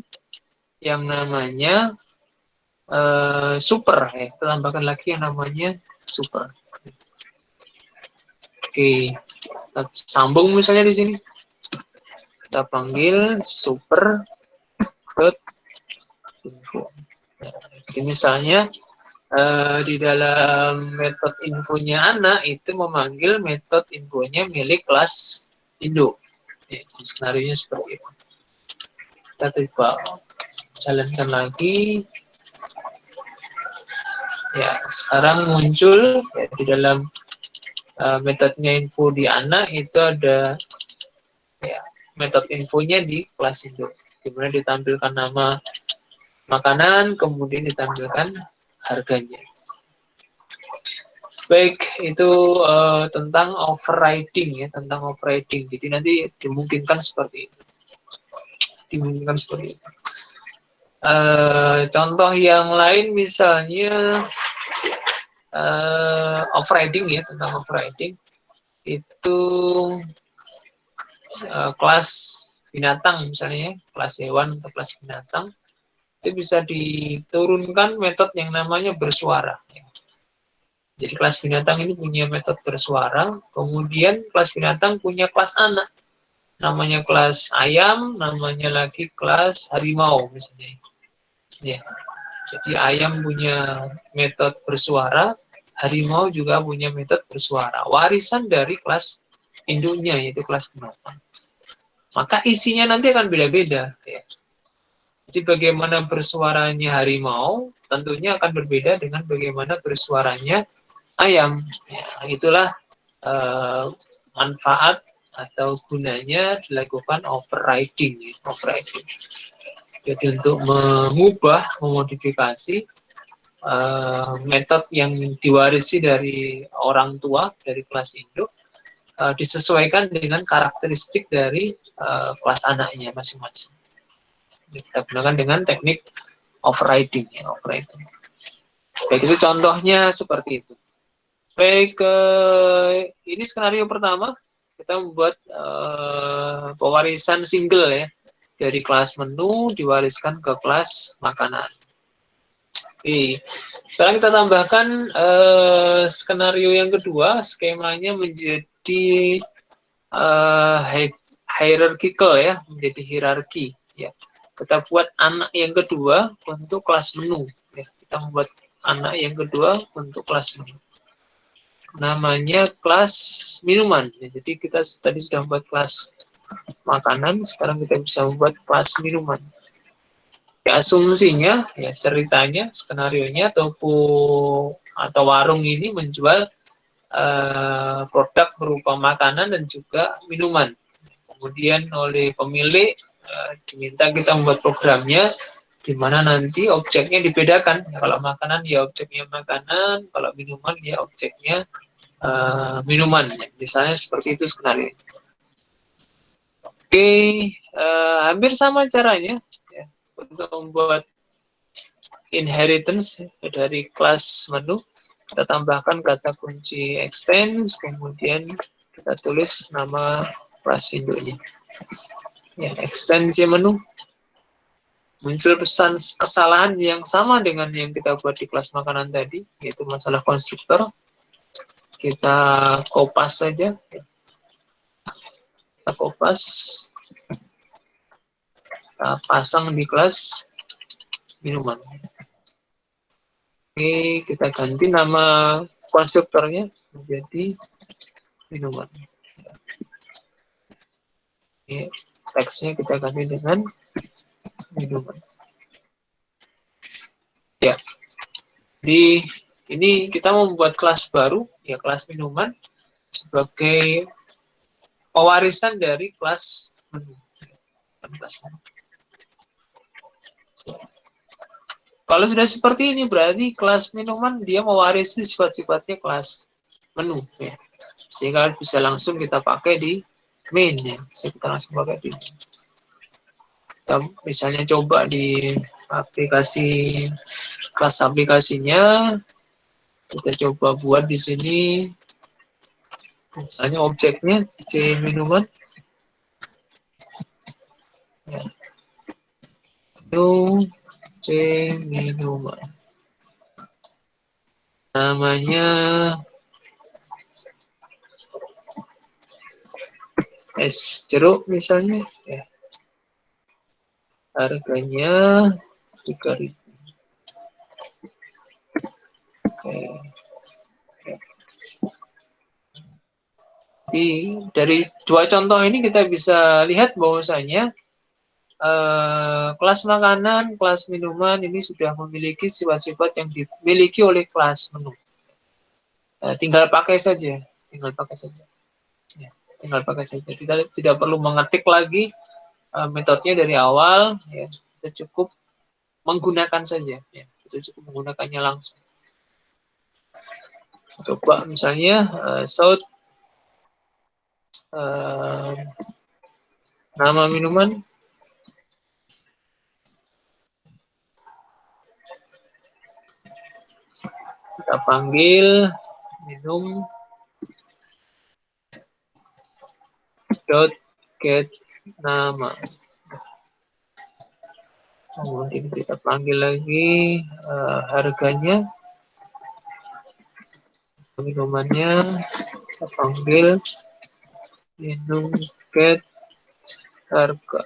yang namanya super ya. Kita tambahkan lagi yang namanya super. Oke, kita sambung misalnya di sini. kita panggil super dot info. Jadi misalnya di dalam metode infonya anak itu memanggil metode infonya milik kelas Indo. Ya, skenario seperti itu. Kita coba jalankan lagi. Ya, sekarang muncul ya, di dalam metodenya info di anak itu ada ya, metode infonya di kelas Indo. Dimana ditampilkan nama makanan, kemudian ditampilkan harganya. Baik, itu tentang overriding ya, tentang overriding. Jadi nanti dimungkinkan seperti itu. Dimungkinkan seperti itu. Contoh yang lain misalnya overriding ya, tentang overriding itu kelas binatang misalnya, kelas hewan atau kelas binatang itu bisa diturunkan metode yang namanya bersuara. Jadi kelas binatang ini punya metode bersuara, kemudian kelas binatang punya kelas anak, namanya kelas ayam, namanya lagi kelas harimau misalnya. Ya, jadi ayam punya metode bersuara, harimau juga punya metode bersuara, warisan dari kelas induknya yaitu kelas binatang. Maka isinya nanti akan beda-beda. Ya. Jadi bagaimana bersuaranya harimau tentunya akan berbeda dengan bagaimana bersuaranya ayam. Ya, itulah manfaat atau gunanya dilakukan overriding. Ya, overriding. Jadi untuk mengubah, memodifikasi metode yang diwarisi dari orang tua dari kelas induk disesuaikan dengan karakteristik dari kelas anaknya masing-masing. Kita gunakan dengan teknik overriding. Ya, overriding. Baik, itu contohnya seperti itu. Baik, ini skenario pertama. Kita membuat pewarisan single ya. Dari kelas menu diwariskan ke kelas makanan. Oke. Sekarang kita tambahkan skenario yang kedua. Skemanya menjadi hierarchical ya. Menjadi hierarki. Ya. Kita buat anak yang kedua untuk kelas menu. Ya, kita membuat anak yang kedua untuk kelas menu. Namanya kelas minuman. Ya, jadi kita tadi sudah membuat kelas makanan, sekarang kita bisa membuat kelas minuman. Ya, asumsinya, ya ceritanya, skenario-nya toko atau warung ini menjual produk berupa makanan dan juga minuman. Kemudian oleh pemilik diminta kita membuat programnya di mana nanti objeknya dibedakan. Ya, kalau makanan ya objeknya makanan, kalau minuman ya objeknya minuman. Ya. Misalnya seperti itu skenario. Oke, hampir sama caranya ya, untuk membuat inheritance dari kelas menu. Kita tambahkan kata kunci extends, kemudian kita tulis nama kelas induknya. Ya, ekstensi menu. Muncul pesan kesalahan yang sama dengan yang kita buat di kelas makanan tadi, yaitu masalah konstruktor. Kita kopas saja. Kita kopas. Kita pasang di kelas minuman. Oke, kita ganti nama konstruktornya menjadi minuman. Oke, teksnya kita ganti dengan minuman. Ya, jadi ini kita membuat kelas baru, ya kelas minuman sebagai pewarisan dari kelas menu. Kalau sudah seperti ini berarti kelas minuman dia mewarisi sifat-sifatnya kelas menu, ya. Sehingga bisa langsung kita pakai di main, ya. Bisa kita langsung pakai di main. Kita misalnya coba di aplikasi kelas aplikasinya, kita coba buat di sini misalnya objeknya C minuman, ya. C minuman, namanya Es jeruk misalnya, ya, harganya 3.000. Oke. Jadi dari dua contoh ini kita bisa lihat bahwasanya kelas makanan, kelas minuman ini sudah memiliki sifat-sifat yang dimiliki oleh kelas menu. Tinggal pakai saja, tinggal pakai saja. Ya, tinggal pakai saja. Kita tidak perlu mengetik lagi metodenya dari awal. Ya, kita cukup menggunakan saja. Ya, kita cukup menggunakannya langsung. Coba misalnya saut nama minuman, kita panggil minum dot get nama. Kemudian kita panggil lagi harganya, minumannya, kita panggil minum get harga.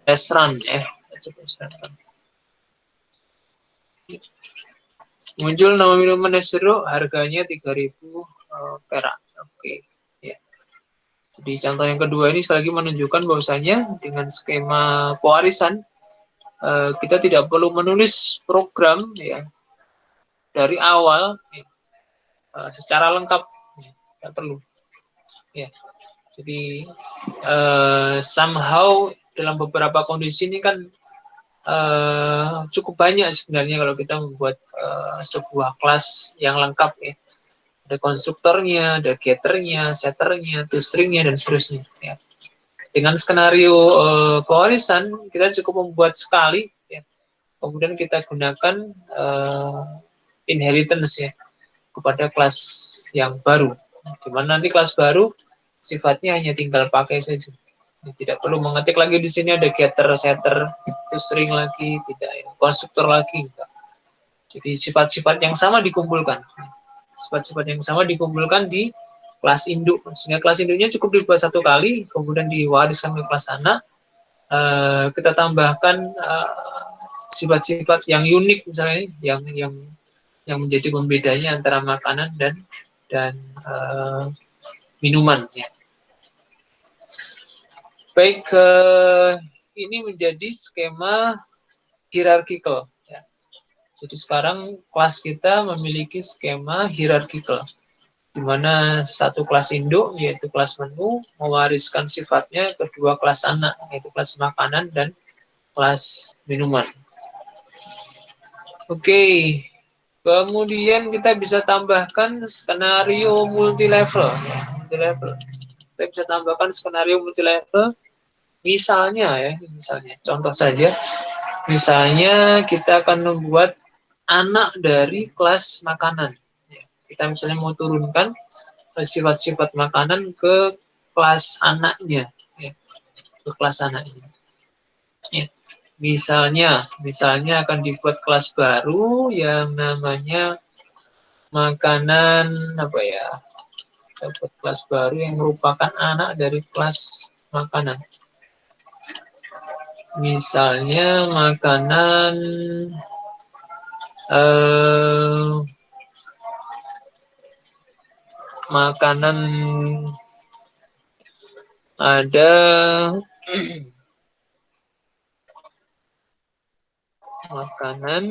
Restoran ya, muncul nama minuman es jeruk, harganya 3.000 perak. Oke, ya. Jadi contoh yang kedua ini sekali lagi menunjukkan bahwasanya dengan skema pewarisan kita tidak perlu menulis program ya dari awal ya, secara lengkap, ya, tidak perlu. Ya. Jadi somehow dalam beberapa kondisi ini kan cukup banyak sebenarnya kalau kita membuat sebuah kelas yang lengkap ya. Ada konstruktornya, ada getternya, setternya, toStringnya, dan seterusnya. Ya. Dengan skenario pewarisan, kita cukup membuat sekali, ya. Kemudian kita gunakan inheritance ya kepada kelas yang baru. Dimana nanti kelas baru sifatnya hanya tinggal pakai saja. Tidak perlu mengetik lagi di sini ada getter, setter, toString lagi, tidak ya. Konstruktor lagi. Tidak. Jadi sifat-sifat yang sama dikumpulkan. Sifat-sifat yang sama dikumpulkan di kelas induk. Sehingga kelas induknya cukup dibuat satu kali, kemudian diwariskan ke kelas anak. Kita tambahkan sifat-sifat yang unik misalnya, yang menjadi pembedanya antara makanan dan minuman. Ya. Baik, ini menjadi skema hierarchical. Ya. Jadi sekarang kelas kita memiliki skema hierarchical, di mana satu kelas induk, yaitu kelas menu, mewariskan sifatnya ke dua kelas anak, yaitu kelas makanan dan kelas minuman. Oke, kemudian kita bisa tambahkan skenario multilevel. Kita bisa tambahkan skenario multilevel, misalnya contoh saja, misalnya kita akan membuat anak dari kelas makanan. Kita misalnya mau turunkan sifat-sifat makanan ke kelas anaknya, ya, ke kelas anaknya. Ya. Misalnya akan dibuat kelas baru yang namanya makanan apa ya? Dapat kelas baru yang merupakan anak dari kelas makanan. Misalnya makanan makanan ada makanan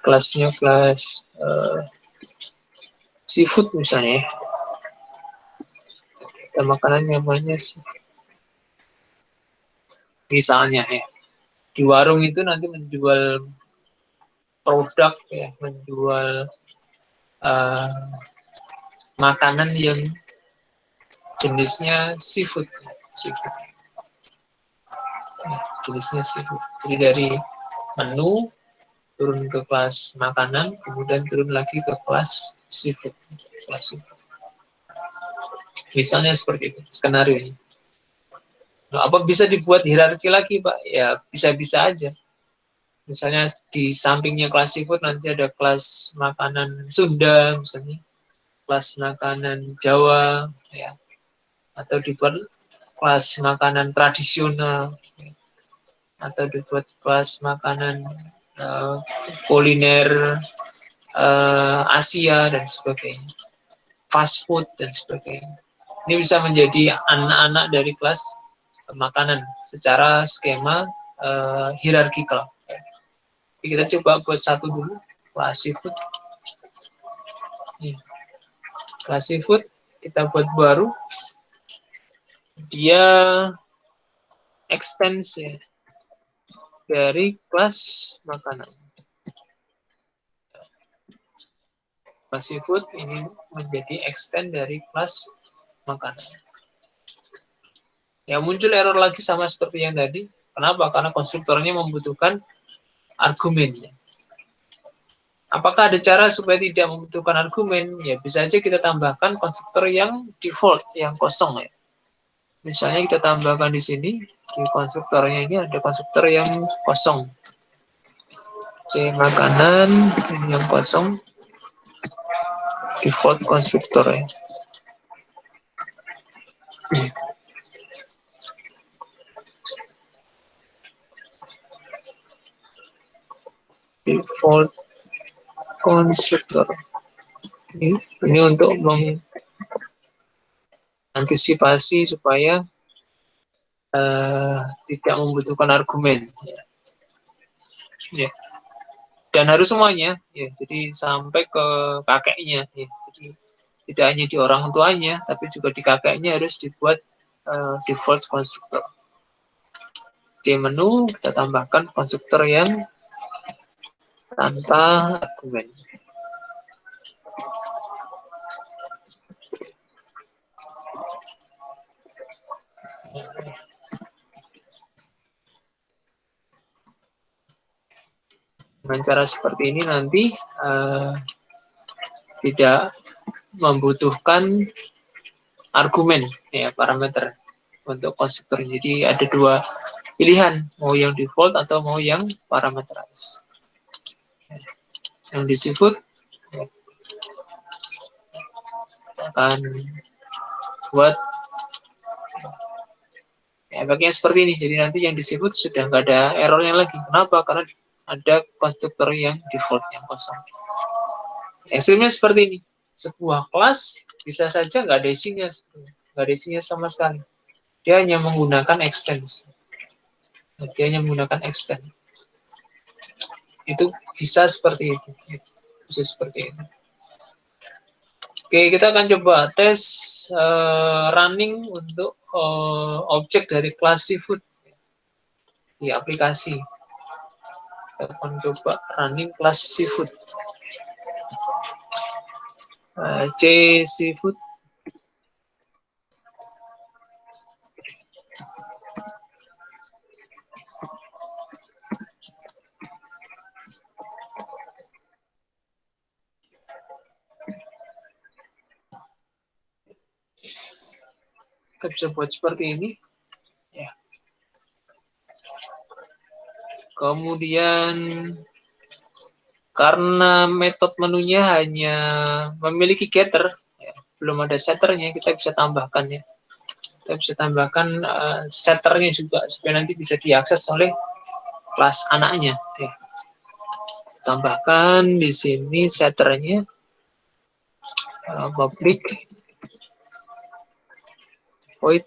kelasnya kelas seafood misalnya. Ada makanan namanya seafood. Misalnya ya, di warung itu nanti menjual produk ya, menjual makanan yang jenisnya seafood. Jenisnya seafood. Jadi dari menu turun ke kelas makanan, kemudian turun lagi ke kelas seafood. Misalnya seperti itu skenario ini. Apa bisa dibuat hierarki lagi, Pak? Ya, bisa-bisa aja. Misalnya di sampingnya kelas seafood nanti ada kelas makanan Sunda, misalnya kelas makanan Jawa, ya, atau dibuat kelas makanan tradisional, ya, atau dibuat kelas makanan uh, kuliner Asia dan sebagainya, fast food dan sebagainya. Ini bisa menjadi anak-anak dari kelas makanan secara skema hierarkikal. Kita coba buat satu dulu, kelas seafood. Kelas seafood kita buat baru, dia ekstensi dari kelas makanan. Kelas seafood ini menjadi extend dari kelas makanan. Ya, muncul error lagi sama seperti yang tadi. Kenapa? Karena konstruktornya membutuhkan argumen. Apakah ada cara supaya tidak membutuhkan argumen? Ya, bisa aja kita tambahkan konstruktor yang default, yang kosong ya. Misalnya kita tambahkan di sini, di konstruktornya ini ada konstruktor yang kosong. Oke, makanan ini yang kosong, default konstruktor ya. Default konstruktor. Ini untuk mengantisipasi supaya tidak membutuhkan argumen. Ya. Dan harus semuanya, ya. Jadi sampai ke kakeknya, ya. Jadi tidak hanya di orang tuanya, tapi juga di kakeknya harus dibuat default konstruktor. Di menu kita tambahkan konstruktor yang tanpa argumen. Dengan cara seperti ini nanti tidak membutuhkan argumen ya parameter untuk konstruktor. Jadi ada dua pilihan, mau yang default atau mau yang parameterize. Yang di seafood ya, akan buat ya, bagian seperti ini. Jadi nanti yang di seafood sudah nggak ada errornya lagi. Kenapa? Karena ada konstruktor yang default yang kosong. Ekstrimnya seperti ini. Sebuah kelas bisa saja nggak ada isinya, nggak ada isinya sama sekali. Dia hanya menggunakan extend. Dia hanya menggunakan extend. Itu bisa seperti itu. Bisa seperti itu. Oke, kita akan coba tes running untuk objek dari kelas seafood di aplikasi. Kita akan coba running kelas seafood. C seafood. Kita bisa buat seperti ini. Ya. Kemudian karena metode menunya hanya memiliki getter, ya, belum ada setternya, kita bisa tambahkan ya. Kita bisa tambahkan setternya juga supaya nanti bisa diakses oleh kelas anaknya. Ya. Tambahkan di sini setternya public void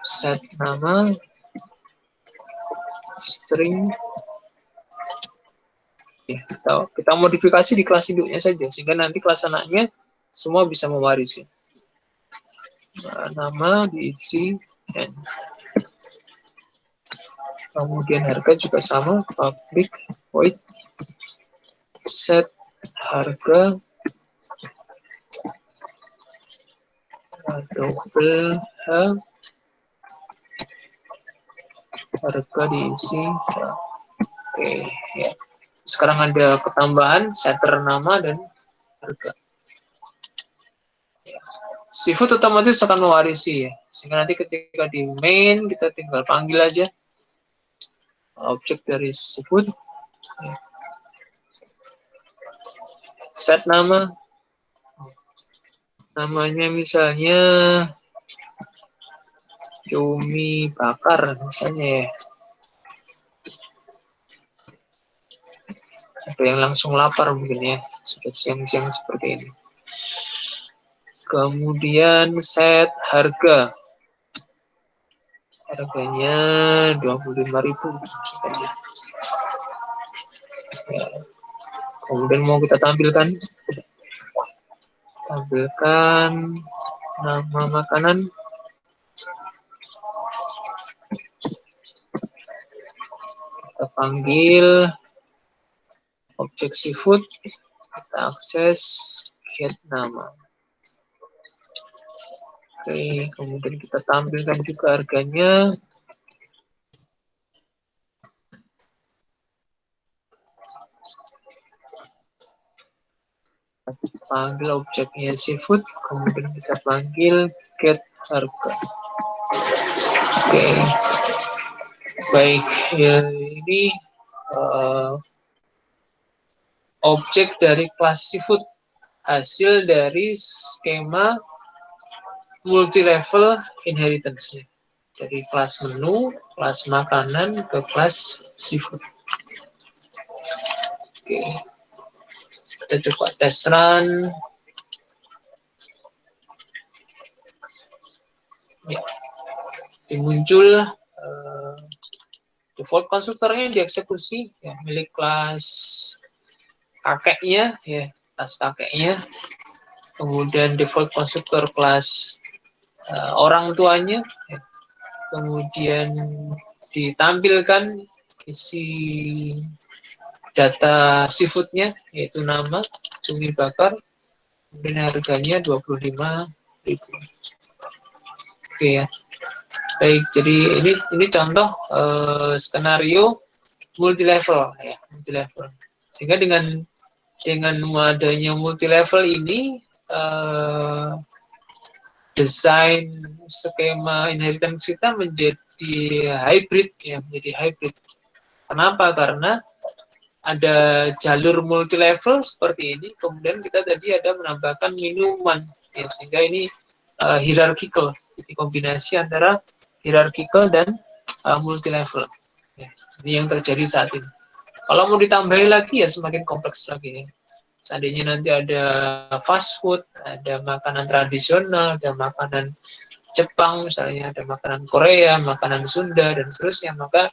set nama string. Kita modifikasi di kelas induknya saja sehingga nanti kelas anaknya semua bisa mewarisi. Nama diisi dan kemudian harga juga sama, public void set harga double H harga diisi. Oke ya. Sekarang ada ketambahan setter nama dan harga. Seafood otomatis akan mewarisi ya Sehingga nanti ketika di main kita tinggal panggil aja objek dari seafood, set namanya misalnya cumi bakar misalnya ya. Ada yang langsung lapar mungkin ya, sudah siang-siang seperti ini. Kemudian set harga. Harganya 25.000. Ya. Kemudian mau kita tampilkan nama makanan. Kita panggil objek seafood, kita akses get nama. Oke, kemudian kita tampilkan juga harganya. Kita panggil objeknya seafood, kemudian kita panggil get harga. Oke, baik ya, ini objek dari kelas seafood, hasil dari skema multi-level inheritance, dari kelas menu, kelas makanan ke kelas seafood. Oke, kita coba tes run. Ya, muncul default konstruktornya dieksekusi ya, milik kelas kakeknya ya, kelas kakeknya. Kemudian default konstruktor kelas orang tuanya ya. Kemudian ditampilkan isi data seafoodnya, yaitu nama cumi bakar, kemudian harganya 25.000. Oke ya. Baik, jadi ini contoh skenario multi level ya, multi level. Sehingga dengan adanya multi level ini desain skema inheritance kita menjadi hybrid ya, menjadi hybrid. Kenapa? Karena ada jalur multi level seperti ini, kemudian kita tadi ada menambahkan minuman ya, sehingga ini hierarchical, jadi kombinasi antara hierarchical dan multi level ya. Ini yang terjadi saat ini. Kalau mau ditambahin lagi ya semakin kompleks lagi ya. Seandainya nanti ada fast food, ada makanan tradisional, ada makanan Jepang misalnya, ada makanan Korea, makanan Sunda dan seterusnya, maka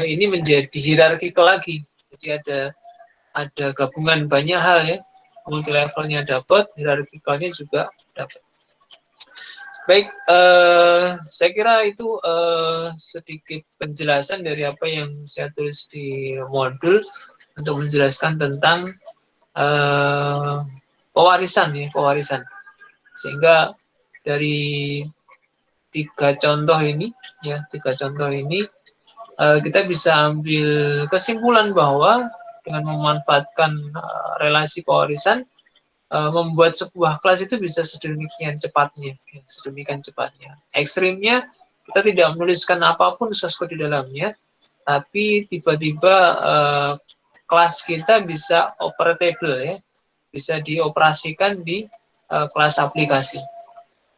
ini menjadi hierarkikal lagi. Jadi ada gabungan banyak hal ya, multi levelnya dapat, hierarkikalnya juga dapat. Baik, saya kira itu sedikit penjelasan dari apa yang saya tulis di modul untuk menjelaskan tentang pewarisan ya, pewarisan. Sehingga dari tiga contoh ini kita bisa ambil kesimpulan bahwa dengan memanfaatkan relasi pewarisan membuat sebuah kelas itu bisa sedemikian cepatnya. Ekstrimnya kita tidak menuliskan apapun source code di dalamnya, tapi tiba-tiba kelas kita bisa operatable ya, bisa dioperasikan di kelas aplikasi.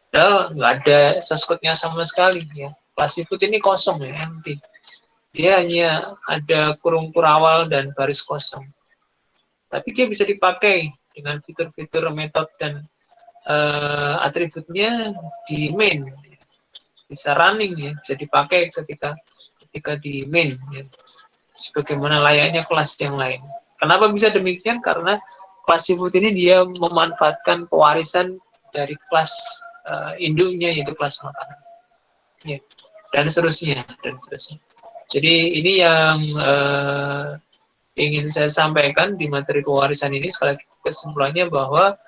Padahal nggak ada source code-nya sama sekali ya. Kelas seafood ini kosong ya, empty. Dia hanya ada kurung awal dan baris kosong. Tapi dia bisa dipakai dengan fitur-fitur metode dan atributnya di main. Bisa running ya, bisa dipakai ketika di main ya. Sebagaimana layaknya kelas yang lain. Kenapa bisa demikian? Karena kelas seafood ini dia memanfaatkan pewarisan dari kelas induknya, yaitu kelas makanan ya, dan seterusnya. Jadi ini yang ingin saya sampaikan di materi pewarisan ini. Sekali lagi kesimpulannya bahwa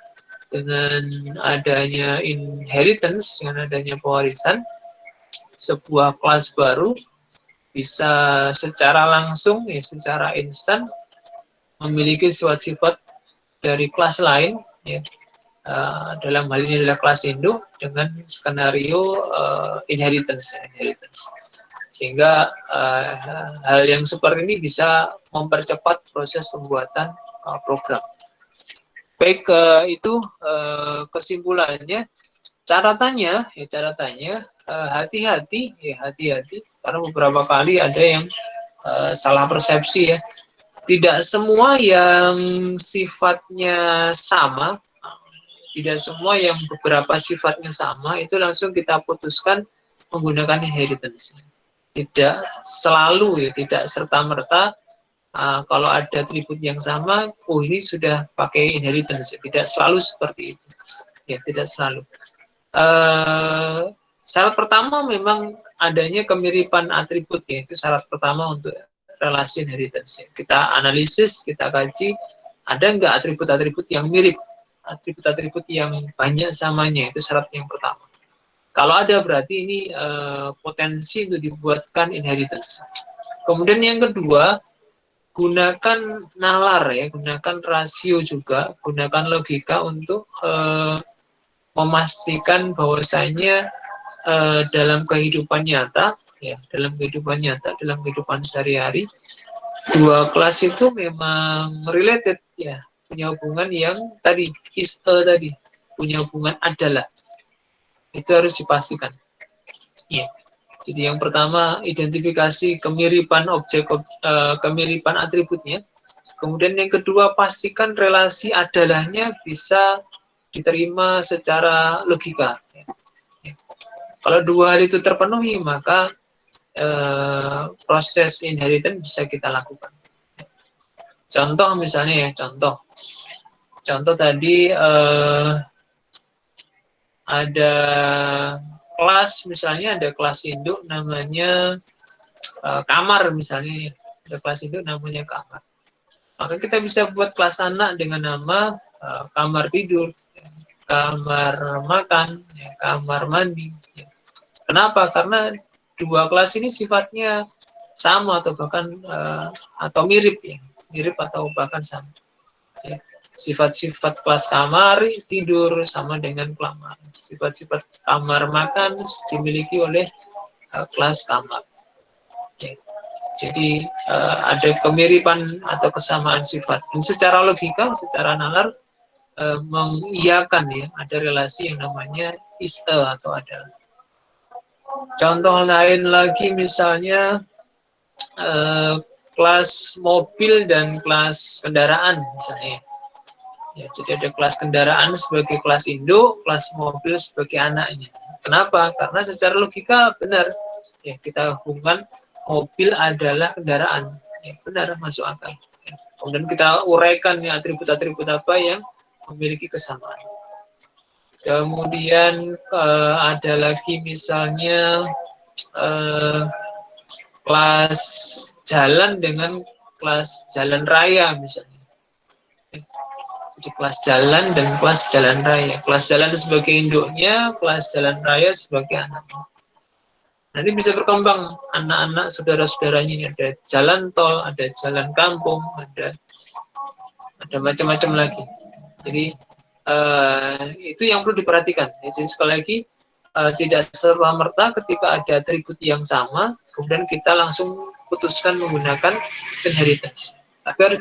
dengan adanya inheritance, dengan adanya pewarisan, sebuah kelas baru bisa secara langsung ya, secara instan memiliki sifat-sifat dari kelas lain ya, dalam hal ini adalah kelas induk dengan skenario inheritance, sehingga hal yang seperti ini bisa mempercepat proses pembuatan program. Baik, itu kesimpulannya. Caratannya hati-hati, karena beberapa kali ada yang salah persepsi ya. Tidak semua yang sifatnya sama, tidak semua yang beberapa sifatnya sama itu langsung kita putuskan menggunakan inheritance. Tidak selalu ya, tidak serta-merta kalau ada atribut yang sama, ini sudah pakai inheritance. Tidak selalu seperti itu. Ya, tidak selalu. Syarat pertama memang adanya kemiripan atribut ya, itu syarat pertama untuk relasi inheritance. Kita analisis, kita kaji, ada nggak atribut-atribut yang mirip, atribut-atribut yang banyak samanya, itu syarat yang pertama. Kalau ada berarti ini potensi untuk dibuatkan inheritance. Kemudian yang kedua, gunakan nalar ya, gunakan rasio juga, gunakan logika untuk memastikan bahwasanya dalam kehidupan nyata, ya, dalam kehidupan sehari-hari, dua kelas itu memang related ya, punya hubungan yang tadi tadi punya hubungan adalah, itu harus dipastikan. Ya. Jadi yang pertama identifikasi kemiripan objek, kemiripan atributnya. Kemudian yang kedua pastikan relasi adalahnya bisa diterima secara logika. Kalau dua hal itu terpenuhi maka proses inheritance bisa kita lakukan. Contoh misalnya ya, contoh tadi ada kelas, misalnya ada kelas induk namanya kamar misalnya, ada kelas induk namanya kamar. Maka kita bisa buat kelas anak dengan nama kamar tidur, kamar makan, kamar mandi. Kenapa? Karena dua kelas ini sifatnya sama atau bahkan atau mirip ya, mirip atau bahkan sama. Ya. Sifat-sifat kelas kamar tidur sama dengan kamar. Sifat-sifat kamar makan dimiliki oleh kelas kamar. Ya. Jadi ada kemiripan atau kesamaan sifat. Dan secara logika, secara nalar mengiyakan ya, ada relasi yang namanya is-a atau ada. Contoh lain lagi misalnya kelas mobil dan kelas kendaraan misalnya. Ya, jadi ada kelas kendaraan sebagai kelas induk, kelas mobil sebagai anaknya. Kenapa? Karena secara logika benar. Ya, kita hubungkan mobil adalah kendaraan. Ya, benar, masuk akal. Ya. Kemudian kita uraikan ya, atribut-atribut apa yang memiliki kesamaan. Kemudian ada lagi misalnya kelas jalan dengan kelas jalan raya misalnya. Jadi kelas jalan dan kelas jalan raya. Kelas jalan sebagai induknya, kelas jalan raya sebagai anaknya. Nanti bisa berkembang anak-anak saudara-saudaranya. Ada jalan tol, ada jalan kampung, ada macam-macam lagi. Jadi itu yang perlu diperhatikan. Jadi sekali lagi tidak serta-merta ketika ada atribut yang sama, kemudian kita langsung putuskan menggunakan inheritance. Tapi harus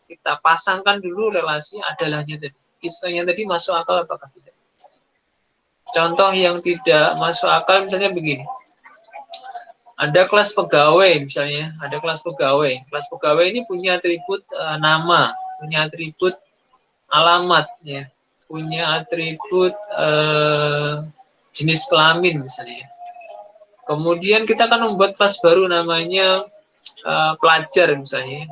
kita pasangkan dulu relasi adalahnya tadi. Istilahnya tadi masuk akal apakah tidak. Contoh yang tidak masuk akal misalnya begini. Ada kelas pegawai misalnya, ada kelas pegawai. Kelas pegawai ini punya atribut nama, punya atribut alamat, ya, punya atribut jenis kelamin misalnya. Kemudian kita akan membuat kelas baru namanya pelajar misalnya.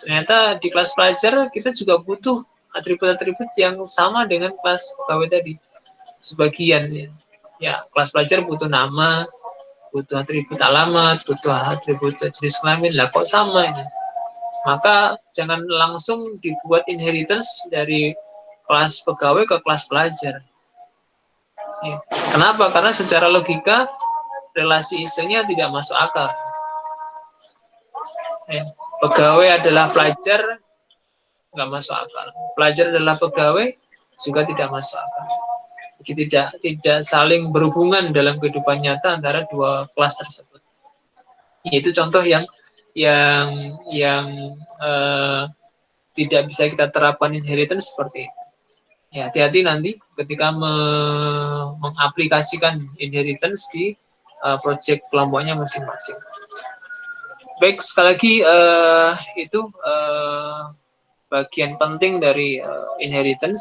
Ternyata di kelas pelajar kita juga butuh atribut-atribut yang sama dengan kelas pegawai tadi. Sebagian ya, kelas pelajar butuh nama, butuh atribut alamat, butuh atribut jenis kelamin. Lah kok sama ini? Maka jangan langsung dibuat inheritance dari kelas pegawai ke kelas pelajar. Ya. Kenapa? Karena secara logika relasi isinya tidak masuk akal. Ya. Pegawai adalah pelajar, nggak masuk akal. Pelajar adalah pegawai juga tidak masuk akal. Jadi tidak saling berhubungan dalam kehidupan nyata antara dua kelas tersebut. Itu contoh yang tidak bisa kita terapkan inheritance seperti itu. Ya, hati-hati nanti ketika mengaplikasikan inheritance di project kelompoknya masing-masing. Baik, sekali lagi itu bagian penting dari inheritance.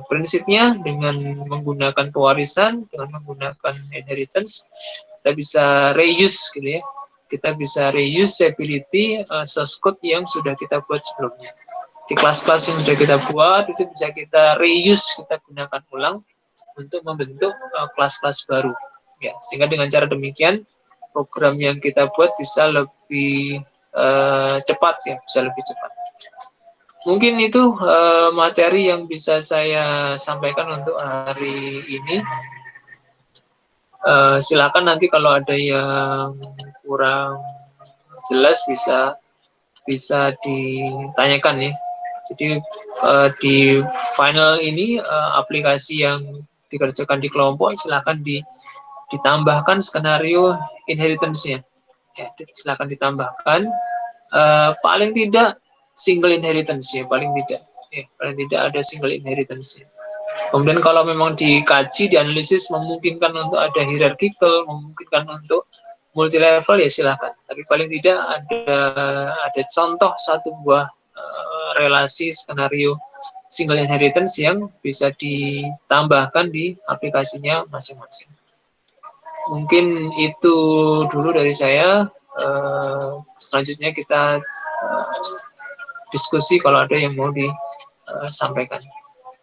Prinsipnya dengan menggunakan pewarisan, dengan menggunakan inheritance, kita bisa reuse gitu ya. Kita bisa reusability source code yang sudah kita buat sebelumnya. Di kelas-kelas yang sudah kita buat itu bisa kita reuse, kita gunakan ulang untuk membentuk kelas-kelas baru. Ya, sehingga dengan cara demikian program yang kita buat bisa lebih cepat ya, bisa lebih cepat. Mungkin itu materi yang bisa saya sampaikan untuk hari ini. Silakan nanti kalau ada yang kurang jelas bisa ditanyakan ya. Jadi di final ini aplikasi yang dikerjakan di kelompok silakan ditambahkan skenario inheritance-nya. Ya, silakan ditambahkan. Paling tidak single inheritance ya, paling tidak. Ya, paling tidak ada single inheritance. Kemudian kalau memang dikaji, dianalisis memungkinkan untuk ada hierarchical, memungkinkan untuk multi level ya silahkan. Tapi paling tidak ada contoh satu buah relasi skenario single inheritance yang bisa ditambahkan di aplikasinya masing-masing. Mungkin itu dulu dari saya. Selanjutnya kita diskusi kalau ada yang mau disampaikan.